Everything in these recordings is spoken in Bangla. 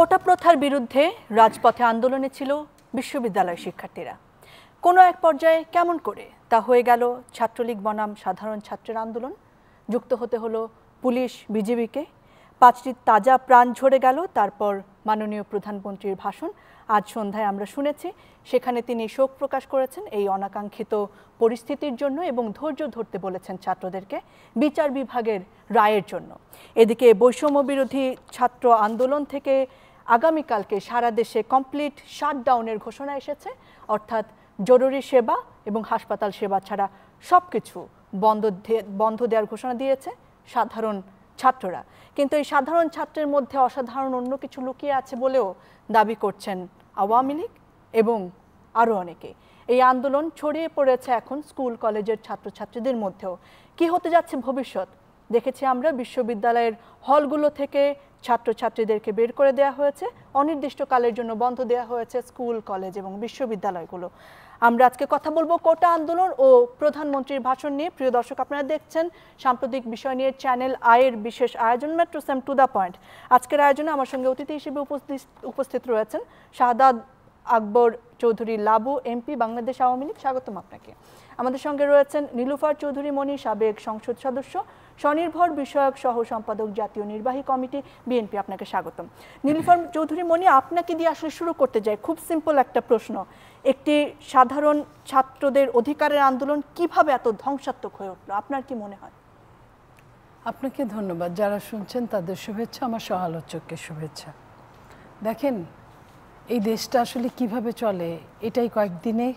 কোটা প্রথার বিরুদ্ধে রাজপথে আন্দোলনে ছিল বিশ্ববিদ্যালয় শিক্ষার্থীরা। কোনো এক পর্যায়ে কেমন করে তা হয়ে গেল ছাত্রলীগ বনাম সাধারণ ছাত্রের আন্দোলন। যুক্ত হতে হলো পুলিশ বিজিবিকে। 5টি তাজা প্রাণ ঝরে গেল। তারপর মাননীয় প্রধানমন্ত্রীর ভাষণ আজ সন্ধ্যায় আমরা শুনেছি। সেখানে তিনি শোক প্রকাশ করেছেন এই অনাকাঙ্ক্ষিত পরিস্থিতির জন্য এবং ধৈর্য ধরতে বলেছেন ছাত্রদেরকে বিচার বিভাগের রায়ের জন্য। এদিকে বৈষম্য বিরোধী ছাত্র আন্দোলন থেকে আগামীকালকে সারা দেশে কমপ্লিট শাটডাউনের ঘোষণা এসেছে, অর্থাৎ জরুরি সেবা এবং হাসপাতাল সেবা ছাড়া সবকিছু বন্ধ দেওয়ার ঘোষণা দিয়েছে সাধারণ ছাত্ররা। কিন্তু এই সাধারণ ছাত্রের মধ্যে অসাধারণ অন্য কিছু লুকিয়ে আছে বলেও দাবি করছেন আওয়ামী লীগ এবং আরও অনেকে। এই আন্দোলন ছড়িয়ে পড়েছে এখন স্কুল কলেজের ছাত্রছাত্রীদের মধ্যেও। কি হতে যাচ্ছে ভবিষ্যৎ দেখেছি আমরা। বিশ্ববিদ্যালয়ের হলগুলো থেকে ছাত্রছাত্রীদেরকে বের করে দেওয়া হয়েছে, অনির্দিষ্টকালের জন্য বন্ধ দেওয়া হয়েছে স্কুল কলেজ এবং বিশ্ববিদ্যালয়গুলো। আমরা আজকে কথা বলবো কোটা আন্দোলন ও প্রধানমন্ত্রীর ভাষণ নিয়ে। প্রিয় দর্শক, আপনারা দেখছেন সাম্প্রতিক বিষয় নিয়ে চ্যানেল আয়ের বিশেষ আয়োজন metro same to the point. আজকের আয়োজনে আমার সঙ্গে অতিথি হিসেবে উপস্থিত রয়েছেন শাহাদাত আকবর চৌধুরী লাবু, এমপি, বাংলাদেশ আওয়ামী লীগ। স্বাগতম আপনাকে। আমাদের সঙ্গে রয়েছেন নীলুফার চৌধুরী মনি, সাবেক সংসদ সদস্য, স্বনির্ভর বিষয়ক সহ সম্পাদক, জাতীয় নির্বাহী কমিটি, বিএনপি। আপনাকে স্বাগতম। নীলুফার চৌধুরী মনি, আপনাকে দিয়ে আসলে শুরু করতে যাই। খুব সিম্পল একটা প্রশ্ন, একটি সাধারণ ছাত্রদের অধিকারের আন্দোলন কিভাবে এত ধ্বংসাত্মক হয়ে উঠলো, আপনার কি মনে হয়? আপনাকে ধন্যবাদ। যারা শুনছেন তাদের শুভেচ্ছা, আমার সহ-আলোচককে শুভেচ্ছা। দেখেন, এই দেশটা আসলে কিভাবে চলে এটাই কয়েকদিনে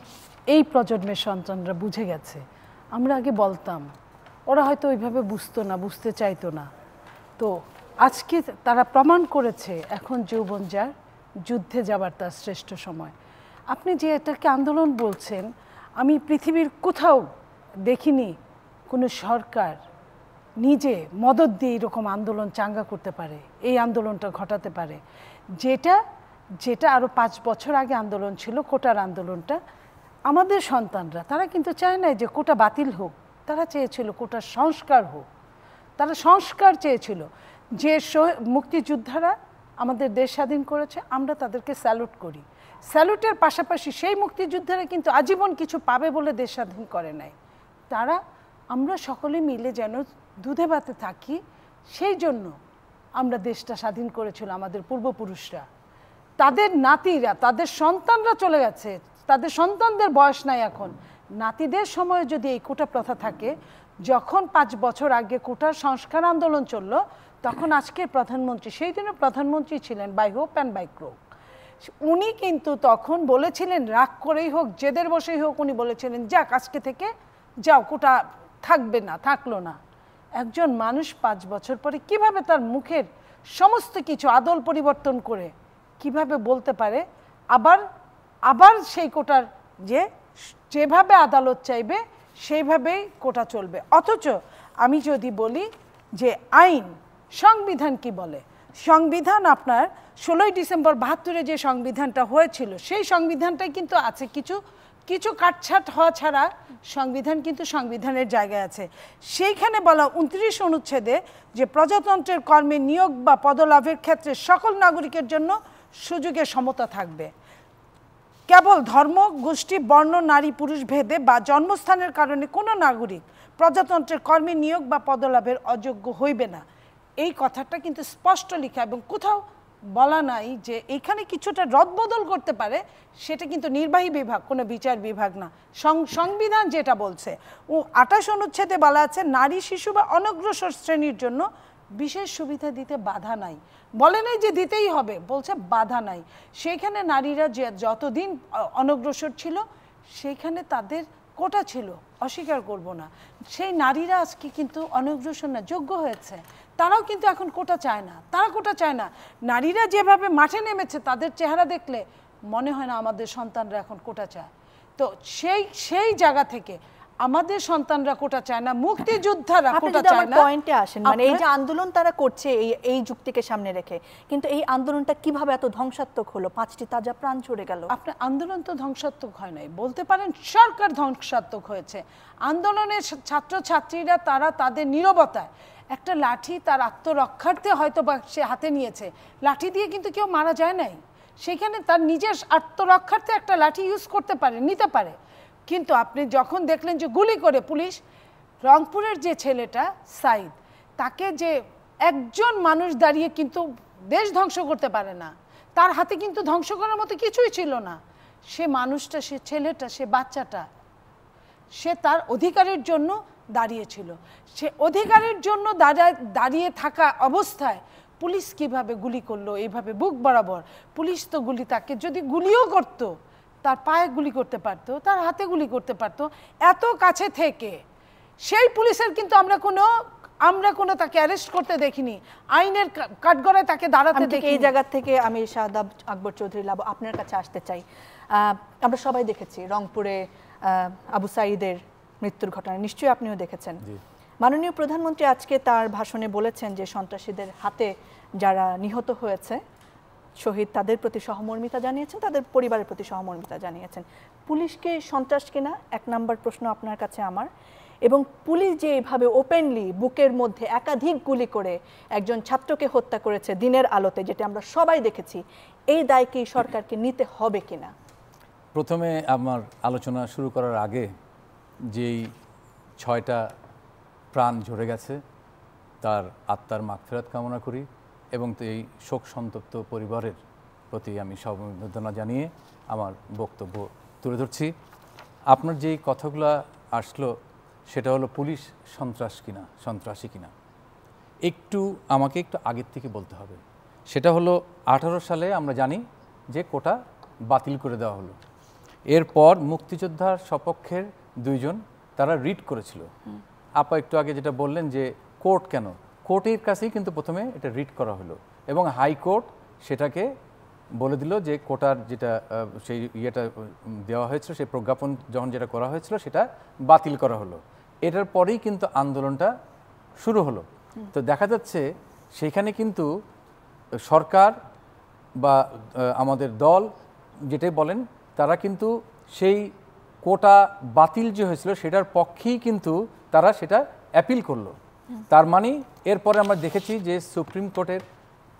এই প্রজন্মের সন্তানরা বুঝে গেছে। আমরা আগে বলতাম, ওরা হয়তো ওইভাবে বুঝতো না, বুঝতে চাইতো না। তো আজকে তারা প্রমাণ করেছে এখন যৌবন যার, যুদ্ধে যাবার তার শ্রেষ্ঠ সময়। আপনি যে এটাকে আন্দোলন বলছেন, আমি পৃথিবীর কোথাও দেখিনি কোনো সরকার নিজে মদত দিয়ে এরকম আন্দোলন চাঙ্গা করতে পারে, এই আন্দোলনটা ঘটাতে পারে। যেটা আরও 5 বছর আগে আন্দোলন ছিল, কোটার আন্দোলনটা, আমাদের সন্তানরা তারা কিন্তু চায় না যে কোটা বাতিল হোক, তারা চেয়েছিল কোটার সংস্কার হোক। তারা সংস্কার চেয়েছিল। যে মুক্তিযোদ্ধারা আমাদের দেশ স্বাধীন করেছে, আমরা তাদেরকে স্যালুট করি। স্যালুটের পাশাপাশি সেই মুক্তিযোদ্ধারা কিন্তু আজীবন কিছু পাবে বলে দেশ স্বাধীন করে নাই। আমরা সকলে মিলে যেন দুধে ভাতে থাকি, সেই জন্য আমরা দেশটা স্বাধীন করেছিল আমাদের পূর্বপুরুষরা। তাদের নাতিরা, তাদের সন্তানরা চলে গেছে, তাদের সন্তানদের বয়স নাই এখন। নাতিদের সময়ে যদি এই কোটা প্রথা থাকে, যখন 5 বছর আগে কোটার সংস্কার আন্দোলন চলল, তখন আজকের প্রধানমন্ত্রী, সেই দিনও প্রধানমন্ত্রী ছিলেন বাই হোপ অ্যান্ড বাই ক্রোক, উনি কিন্তু তখন বলেছিলেন, রাগ করেই হোক জেদের বসেই হোক, উনি বলেছিলেন যাক আজকে থেকে যাও, কোটা থাকবে না, থাকলো না। একজন মানুষ 5 বছর পরে কিভাবে তার মুখের সমস্ত কিছু আদল পরিবর্তন করে কিভাবে বলতে পারে আবার সেই কোটার যেভাবে আদালত চাইবে সেইভাবেই কোটা চলবে? অথচ আমি যদি বলি যে আইন, সংবিধান কি বলে? সংবিধান আপনার 16ই ডিসেম্বর 72-এ যে সংবিধানটা হয়েছিল, সেই সংবিধানটাই কিন্তু আছে কিছু কাটছাট হওয়া ছাড়া সংবিধান কিন্তু সংবিধানের জায়গায় আছে। সেইখানে বলা 29 অনুচ্ছেদে যে প্রজাতন্ত্রের কর্মে নিয়োগ বা পদলাভের ক্ষেত্রে সকল নাগরিকের জন্য সুযোগের সমতা থাকবে। কেবল ধর্ম, গোষ্ঠী, বর্ণ, নারী, পুরুষ ভেদে বা জন্মস্থানের কারণে কোনো নাগরিক প্রজাতন্ত্রের কর্মে নিয়োগ বা পদলাভের অযোগ্য হইবে না। এই কথাটা কিন্তু স্পষ্ট লেখা, এবং কোথাও বলা নাই যে এখানে কিছুটা রদবদল করতে পারে। সেটা কিন্তু নির্বাহী বিভাগ, কোনো বিচার বিভাগ না। সংবিধান যেটা বলছে, 28 অনুচ্ছেদে বলা আছে নারী, শিশু বা অনগ্রসর শ্রেণীর জন্য বিশেষ সুবিধা দিতে বাধা নাই। বলে নাই যে দিতেই হবে, বলছে বাধা নাই। সেইখানে নারীরা যে যতদিন অনগ্রসর ছিল, সেইখানে তাদের কোটা ছিল, অস্বীকার করব না। সেই নারীরা আজকে কিন্তু অনগ্রসর না, যোগ্য হয়েছে। তারাও কিন্তু এখন কোটা চায় না, তারা কোটা চায় না। নারীরা যেভাবে মাঠে নেমেছে, তাদের চেহারা দেখলে মনে হয় না আমাদের সন্তানরা এখন কোটা চায়। তো সেই জায়গা থেকে আমাদের সন্তানরা কোটা চায় না, মুক্তিযোদ্ধারা কোটা চায় না। পয়েন্টে আসেন, মানে এই যে আন্দোলন তারা করছে এই যুক্তিকে সামনে রেখে, কিন্তু এই আন্দোলনটা কিভাবে এত ধ্বংসাত্মক হলো? 5টি তাজা প্রাণ ঝরে গেল। আপনার আন্দোলন তো ধ্বংসাত্মক হয় নাই, বলতে পারেন সরকার ধ্বংসাত্মক হয়েছে। আন্দোলনের ছাত্রছাত্রীরা তারা তাদের নীরবতায় একটা লাঠি তার আত্মরক্ষার্থে হয়তো বা সে হাতে নিয়েছে, লাঠি দিয়ে কিন্তু কেউ মারা যায় নাই, সেখানে তার নিজের আত্মরক্ষার্থে একটা লাঠি ইউজ করতে পারে, নিতে পারে। কিন্তু আপনি যখন দেখলেন যে গুলি করে পুলিশ, রংপুরের যে ছেলেটা সাইদ, তাকে যে একজন মানুষ দাঁড়িয়ে কিন্তু দেশ ধ্বংস করতে পারে না, তার হাতে কিন্তু ধ্বংস করার মতো কিছুই ছিল না। সে মানুষটা, সে ছেলেটা, সে বাচ্চাটা, সে তার অধিকারের জন্য দাঁড়িয়েছিল। সে অধিকারের জন্য দাঁড়িয়ে থাকা অবস্থায় পুলিশ কিভাবে গুলি করলো এইভাবে বুক বরাবর? পুলিশ তো গুলি, তাকে যদি গুলিও করত, তার পায়ে গুলি করতে পারতো, তার হাতে গুলি করতে পারতো, এত কাছে থেকে। সেই পুলিশের কিন্তু আমরা কোনো তাকে অ্যারেস্ট করতে দেখিনি, আইনের কাঠগড়ায় তাকে দাঁড়াতে দেখি। এই জায়গা থেকে আমি শাহাদাব আকবর চৌধুরী লাবু আপনার কাছে আসতে চাই। আমরা সবাই দেখেছি রংপুরে আবু সাঈদের মৃত্যুর ঘটনা, নিশ্চয়ই আপনিও দেখেছেন। মাননীয় প্রধানমন্ত্রী আজকে তার ভাষণে বলেছেন যে সন্ত্রাসীদের হাতে যারা নিহত হয়েছে শহীদ, তাদের প্রতি সহমর্মিতা জানিয়েছেন, তাদের পরিবারের প্রতি সহমর্মিতা জানিয়েছেন। পুলিশকে সন্ত্রাস কিনা এক নাম্বার প্রশ্ন আপনার কাছে আমার। এবং পুলিশ যে এইভাবে ওপেনলি বুকের মধ্যে একাধিক গুলি করে একজন ছাত্রকে হত্যা করেছে দিনের আলোতে, যেটা আমরা সবাই দেখেছি, এই দায় কি সরকারকে নিতে হবে কিনা? প্রথমে আমার আলোচনা শুরু করার আগে যেই 6টা প্রাণ ঝরে গেছে তার আত্মার মাগফিরাত কামনা করি এবং এই শোক সন্তপ্ত পরিবারের প্রতি আমি সমবেদনা জানিয়ে আমার বক্তব্য তুলে ধরছি। আপনার যেই কথাগুলো আসলো সেটা হলো পুলিশ সন্ত্রাসী কিনা, আমাকে একটু আগের থেকে বলতে হবে। সেটা হলো 18 সালে আমরা জানি যে কোটা বাতিল করে দেওয়া হলো। এরপর মুক্তিযোদ্ধার সপক্ষের 2 জন তারা রিট করেছিল। আপা একটু আগে যেটা বললেন যে কোর্ট কেন, কোর্টের কাছেই কিন্তু প্রথমে এটা রিট করা হলো এবং হাইকোর্ট সেটাকে বলে দিল যে কোটার যেটা সেই ইয়েটা দেওয়া হয়েছিল, সেই প্রজ্ঞাপন যখন যেটা করা হয়েছিল সেটা বাতিল করা হলো। এটার পরেই কিন্তু আন্দোলনটা শুরু হলো। তো দেখা যাচ্ছে সেখানে কিন্তু সরকার বা আমাদের দল যেটাই বলেন, তারা কিন্তু সেই কোটা বাতিল যে হয়েছিল সেটার পক্ষেই কিন্তু তারা সেটা অ্যাপিল করলো। তার মানে এরপরে আমরা দেখেছি যে সুপ্রিম কোর্টের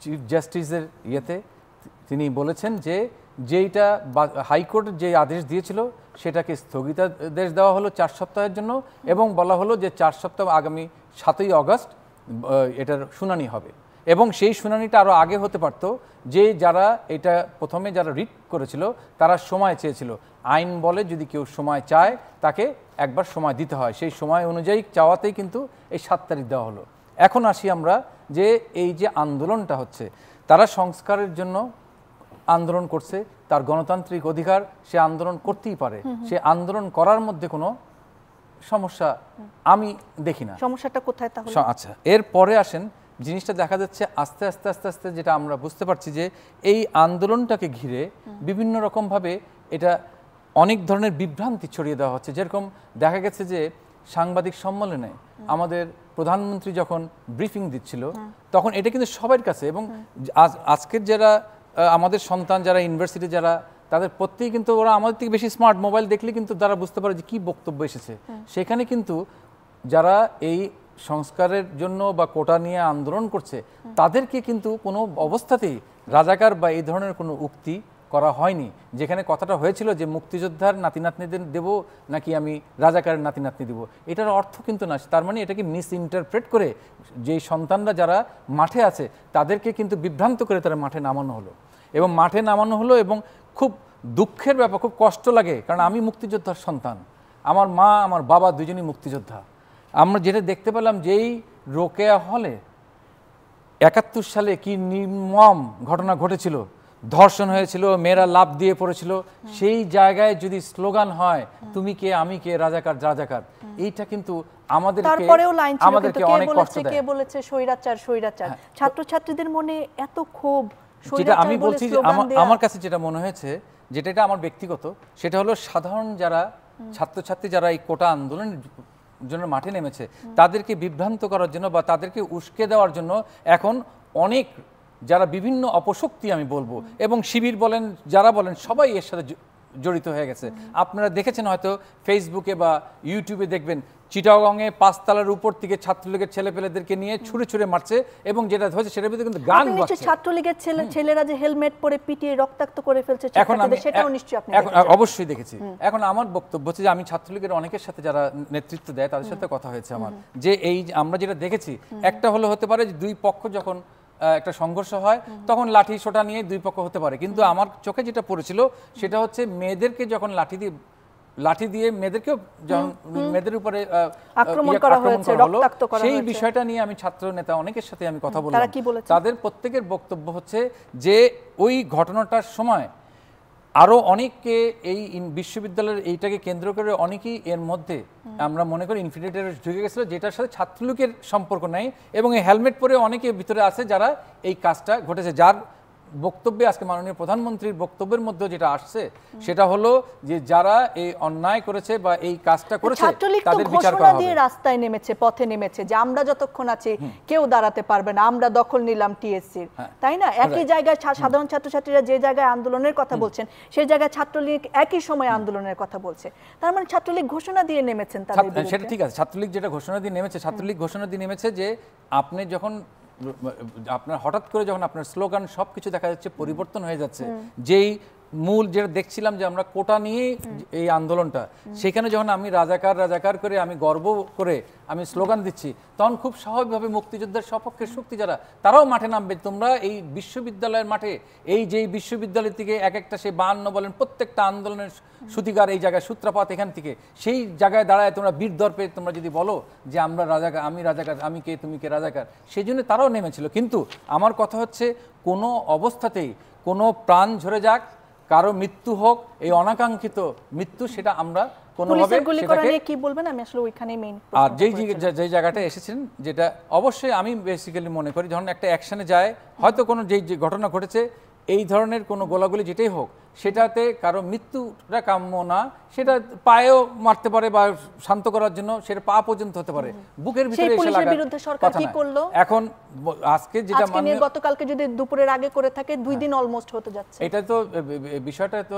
চিফ জাস্টিসের ইয়েতে তিনি বলেছেন যে যেইটা হাইকোর্ট যে আদেশ দিয়েছিল সেটাকে স্থগিতাদেশ দেওয়া হলো 4 সপ্তাহের জন্য এবং বলা হলো যে 4 সপ্তাহ আগামী 7ই আগস্ট এটার শুনানি হবে এবং সেই শুনানিটা আরও আগে হতে পারত। যে যারা এটা প্রথমে যারা রিট করেছিল তারা সময় চেয়েছিল, আইন বলে যদি কেউ সময় চায় তাকে একবার সময় দিতে হয়, সেই সময় অনুযায়ী চাওয়াতেই কিন্তু এই 7 তারিখ দেওয়া হলো। এখন আসি আমরা যে এই যে আন্দোলনটা হচ্ছে, তারা সংস্কারের জন্য আন্দোলন করছে, তার গণতান্ত্রিক অধিকার, সে আন্দোলন করতেই পারে, সে আন্দোলন করার মধ্যে কোনো সমস্যা আমি দেখি না। সমস্যাটা কোথায় তাহলে? আচ্ছা, এরপরে আসেন জিনিসটা দেখা যাচ্ছে আস্তে আস্তে আস্তে আস্তে যেটা আমরা বুঝতে পারছি যে এই আন্দোলনটাকে ঘিরে বিভিন্ন রকমভাবে এটা অনেক ধরনের বিভ্রান্তি ছড়িয়ে দেওয়া হচ্ছে। যেরকম দেখা গেছে যে সাংবাদিক সম্মেলনে আমাদের প্রধানমন্ত্রী যখন ব্রিফিং দিচ্ছিল তখন এটা কিন্তু সবার কাছে, এবং আজকের যারা আমাদের সন্তান যারা ইউনিভার্সিটি যারা, তাদের প্রত্যেকেই কিন্তু ওরা আমাদের থেকে বেশি স্মার্ট, মোবাইল দেখলে কিন্তু তারা বুঝতে পারে যে কী বক্তব্য এসেছে। সেখানে কিন্তু যারা এই সংস্কারের জন্য বা কোটা নিয়ে আন্দোলন করছে তাদেরকে কিন্তু কোনো অবস্থাতেই রাজাকার বা এই ধরনের কোনো উক্তি করা হয়নি। যেখানে কথাটা হয়েছিল যে মুক্তিযোদ্ধার নাতি নাতনিদের দেবো নাকি আমি রাজাকারের নাতি নাতনি দেবো, এটার অর্থ কিন্তু না। তার মানে এটাকে মিস ইন্টারপ্রেট করে যেই সন্তানরা যারা মাঠে আছে তাদেরকে কিন্তু বিভ্রান্ত করে তারা মাঠে নামানো হলো এবং মাঠে নামানো হলো এবং খুব দুঃখের ব্যাপার, খুব কষ্ট লাগে, কারণ আমি মুক্তিযোদ্ধার সন্তান, আমার মা আমার বাবা দুজনই মুক্তিযোদ্ধা। আমরা যেটা দেখতে পেলাম যেই রোকেয়া হলে 71 সালে কি নির্মম ঘটনা ঘটেছিল, ধর্ষণ হয়েছিল, মেয়েরা লাফ দিয়ে পড়েছিল, সেই জায়গায় যদি স্লোগান হয় তুমি কে আমি কে রাজাকার রাজাকার, এইটা কিন্তু আমাদেরকে অনেক কষ্ট দেয়। কে বলেছে স্বৈরাচার স্বৈরাচার, ছাত্রছাত্রীদের মনে এত ক্ষোভ। যেটা আমি বলছি আমার কাছে যেটা মনে হয়েছে, যেটা এটা আমার ব্যক্তিগত, সেটা হলো সাধারণ যারা ছাত্রছাত্রী যারা এই কোটা আন্দোলনের জন্য মাঠে নেমেছে তাদেরকে বিভ্রান্ত করার জন্য বা তাদেরকে উস্কে দেওয়ার জন্য এখন অনেক যারা বিভিন্ন অপশক্তি আমি বলবো এবং শিবির বলেন যারা বলেন সবাই এর সাথে জড়িত হয়ে গেছে। আপনারা দেখেছেন হয়তো ফেসবুকে বা ইউটিউবে দেখবেন চিটাগংয়ে 5 তলার উপর থেকে ছাত্রলীগের ছেলেপেলেদেরকে নিয়ে ছুঁড়ে ছুঁড়ে মারছে এবং যেটা হয়েছে সেটার ভিতরে কিন্তু গান বাজছে। ছাত্রলীগের ছেলেরা যে হেলমেট পরে পিটিয়ে রক্তাক্ত করে ফেলছে সেটাও নিশ্চয়ই আপনি অবশ্যই দেখেছি। এখন আমার বক্তব্য হচ্ছে যে আমি ছাত্রলীগের অনেকের সাথে যারা নেতৃত্ব দেয় তাদের সাথে কথা হয়েছে আমার, যে এই আমরা যেটা দেখেছি একটা হলো হতে পারে যে দুই পক্ষ যখন একটা সংঘর্ষ হয় তখন লাঠি সোটা নিয়ে দুই পক্ষ হতে পারে, কিন্তু আমার চোখে যেটা পড়েছিল সেটা হচ্ছে মেয়েদেরকে যখন লাঠি দিয়ে মেয়েদেরকেও যখন মেয়েদের উপরে আক্রমণ করা হয়েছে, রক্তাক্ত করা হয়েছে, সেই বিষয়টা নিয়ে আমি ছাত্র নেতা অনেকের সাথে আমি কথা বললাম। তাদের প্রত্যেকের বক্তব্য হচ্ছে যে ওই ঘটনাটার সময় আরো অনেককে এই বিশ্ববিদ্যালয়ের এইটাকে কেন্দ্র করে অনেকেই এর মধ্যে আমরা মনে করি ইনফিল্ট্রেটর ঢুকে গেছিল যেটার সাথে ছাত্রলীগের সম্পর্ক নেই, এবং এই হেলমেট পরে অনেকে ভিতরে আছে যারা এই কাজটা ঘটেছে। যার বক্তব্যে আজকে মাননীয় প্রধানমন্ত্রীর বক্তব্যের মধ্যে যেটা আসছে সেটা হলো যে যারা এই অন্যায় করেছে বা এই কাজটা করেছে তাদের বিচার করা হবে। রাস্তায় নেমেছে, পথে নেমেছে যে আমরা যতক্ষণ আছি কেউ দাঁড়াতে পারবে না, আমরা দখল নিলাম টিএসসির, তাই না? একই জায়গায় সাধারণ ছাত্রছাত্রীরা যে জায়গায় আন্দোলনের কথা বলছেন সেই জায়গায় ছাত্রলীগ একই সময় আন্দোলনের কথা বলছে। তার মানে ছাত্রলীগ ঘোষণা দিয়ে নেমেছেন তাদের বিরুদ্ধে। সেটা ঠিক আছে, ছাত্রলীগ যেটা ঘোষণা দিয়ে নেমেছে, ছাত্রলীগ ঘোষণা দিয়ে নেমেছে যে আপনি যখন আপনার হঠাৎ করে যখন আপনার স্লোগান সবকিছু দেখা যাচ্ছে পরিবর্তন হয়ে যাচ্ছে, যেই মূল যেটা দেখছিলাম যে আমরা কোটা নিয়ে এই আন্দোলনটা, সেখানে যখন আমি রাজাকার করে আমি গর্ব করে আমি স্লোগান দিচ্ছি তখন খুব স্বাভাবিকভাবে মুক্তিযোদ্ধার সপক্ষের শক্তি যারা তারাও মাঠে নামবে। তোমরা এই বিশ্ববিদ্যালয়ের মাঠে এই যে বিশ্ববিদ্যালয় থেকে এক একটা সে 52 বলেন প্রত্যেকটা আন্দোলনের সূতিকার এই জায়গায় সূত্রপাত এখান থেকে, সেই জায়গায় দাঁড়ায় তোমরা বীর দর্পে তোমরা যদি বলো যে আমরা রাজাকার, আমি রাজাকার, আমি কে তুমি কে রাজাকার, সেই জন্য তারাও নেমেছিল। কিন্তু আমার কথা হচ্ছে কোনো অবস্থাতেই কোনো প্রাণ ঝরে যাক, কারো মৃত্যু হোক, এই অনাকাঙ্ক্ষিত মৃত্যু, সেটা আমরা কোনোভাবে কি বলবেন? আমি আসলে ওইখানেই মেইন। আর যেই জায়গাটা এসেছেন যেটা অবশ্যই আমি বেসিক্যালি মনে করি যখন একটা অ্যাকশনে যায়, হয়তো কোনো যে ঘটনা ঘটেছে এই ধরনের কোনো গোলাগুলি যেটাই হোক সেটাতে কারো মৃত্যুটা কাম্য না, সেটা পায়েও মারতে পারে বা শান্ত করার জন্য সেটা পা পর্যন্ত হতে পারে, বুকের ভিতরে এসে লাগার বিরুদ্ধে সরকার কি করলো এখন আজকে যেটা মাননীয় গতকালকে যদি দুপুরের আগে করে থাকে 2 দিন অলমোস্ট হতে যাচ্ছে। এটা তো বিষয়টা তো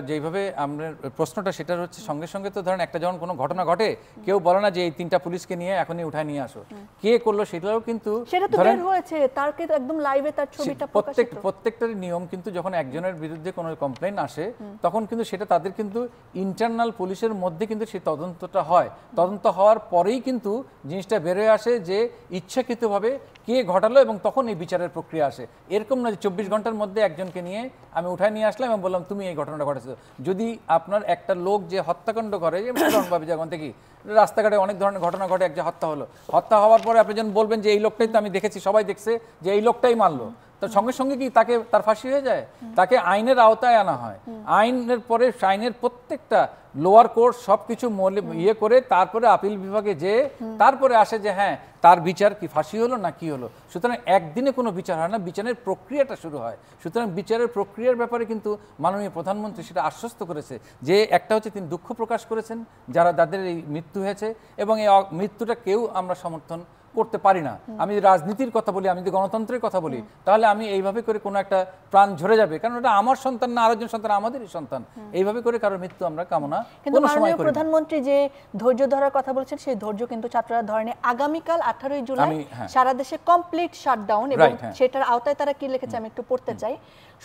যেভাবে আমরা প্রশ্নটা সেটা হচ্ছে সঙ্গে সঙ্গে তো ধরেন একটা যখন কোনো ঘটনা ঘটে কেউ বলে না যে এই 3টা পুলিশকে নিয়ে এখনই উঠায় নিয়ে আসো, কে করলো সেটাও কিন্তু সেটা তো বের হয়েছে, তারকে একদম লাইভে তার ছবিটা প্রকাশিত। প্রত্যেকটার নিয়ম কিন্তু যখন একজনের বিরুদ্ধে কোনো কমপ্লেইন আসে তখন কিন্তু সেটা তাদের কিন্তু ইন্টারনাল পুলিশের মধ্যে কিন্তু সেই তদন্তটা হয়, তদন্ত হওয়ার পরেই কিন্তু জিনিসটা বেরোয় আসে যে ইচ্ছাকৃতভাবে কে ঘটালো এবং তখন এই বিচারের প্রক্রিয়া আসে। এরকম না যে 24 ঘন্টার মধ্যে একজনকে নিয়ে আমি উঠায় নিয়ে আসলাম এবং বললাম তুমি এই ঘটনাটা ঘটেছো। যদি আপনার একটা লোক যে হত্যাকাণ্ড করে, সাধারণভাবে যখন থেকে রাস্তাঘাটে অনেক ধরনের ঘটনা ঘটে, এক যে হত্যা হলো, হত্যা হওয়ার পরে আপনি যখন বলবেন যে এই লোকটাই তো আমি দেখেছি, সবাই দেখছে যে এই লোকটাই মারলো, তো সঙ্গে সঙ্গে কি তাকে তার ফাঁসি হয়ে যায়? তাকে আইনের আওতায় আনা হয়, আইনের পরে আইনের প্রত্যেকটা লোয়ার কোর্ট সবকিছু ইয়ে করে তারপরে আপিল বিভাগে যে তারপরে আসে যে হ্যাঁ তার বিচার কি ফাঁসি হলো না কি হলো। সুতরাং একদিনে কোনো বিচার হয় না, বিচারের প্রক্রিয়াটা শুরু হয়। সুতরাং বিচারের প্রক্রিয়ার ব্যাপারে কিন্তু মাননীয় প্রধানমন্ত্রী সেটা আশ্বস্ত করেছে যে একটা হচ্ছে তিনি দুঃখ প্রকাশ করেছেন যাদের এই মৃত্যু হয়েছে, এবং এই মৃত্যুটা কেউ আমরা সমর্থন করতে পারি না। আমি রাজনীতির কথা বলি, আমি যদি গণতন্ত্রের কথা বলি, তাহলে আমি এইভাবে করে কোনো একটা প্রাণ ঝরে যাবে, কারণ এটা আমার সন্তান না আরেকজন সন্তান, আমাদেরই সন্তান, এইভাবে করে কারোর মৃত্যু আমরা কামনা কোনো সময় করি না। প্রধানমন্ত্রী যে ধৈর্য ধরার কথা বলছেন সেই ধৈর্য কিন্তু ছাত্ররা ধরেনি। আগামীকাল 18 জুলাই সারা দেশে কমপ্লিট শাটডাউন, এবং সেটার আওতায় তারা কি লিখেছে আমি একটু পড়তে চাই।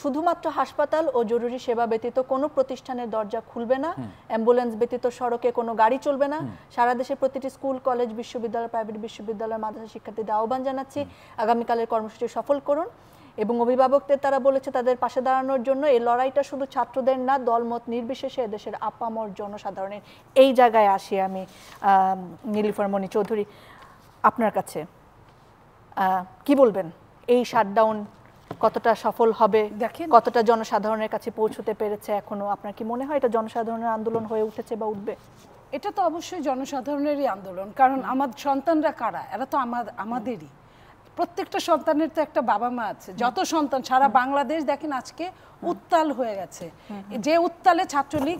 শুধুমাত্র হাসপাতাল ও জরুরি সেবা ব্যতীত কোনো প্রতিষ্ঠানের দরজা খুলবে না, অ্যাম্বুলেন্স ব্যতীত সড়কে কোনো গাড়ি চলবে না। সারা দেশে প্রতিটি স্কুল, কলেজ, বিশ্ববিদ্যালয়, প্রাইভেট বিশ্ববিদ্যালয়, মাদ্রাসা শিক্ষার্থীদের আহ্বান জানাচ্ছি আগামীকালের কর্মসূচি সফল করুন। এবং অভিভাবকদের তারা বলেছে তাদের পাশে দাঁড়ানোর জন্য। এই লড়াইটা শুধু ছাত্রদের না, দলমত নির্বিশেষে দেশের আপামর জনসাধারণের। এই জায়গায় আসি আমি নীলিফার মনি চৌধুরী, আপনার কাছে কি বলবেন? এই শাটডাউন কতটা সফল হবে, কতটা জনসাধারণের কাছে পৌঁছতে পেরেছে এখনো? আপনার কি মনে হয় এটা জনসাধারণের আন্দোলন হয়ে উঠেছে বা উঠবে? এটা তো অবশ্যই জনসাধারণেরই আন্দোলন, কারণ আমার সন্তানরা কারা? এরা তো আমাদেরই। প্রত্যেকটা সন্তানের তো একটা বাবা মা আছে। যত সন্তান সারা বাংলাদেশ দেখেন আজকে উত্তাল হয়ে গেছে। যে উত্তালে ছাত্রলীগ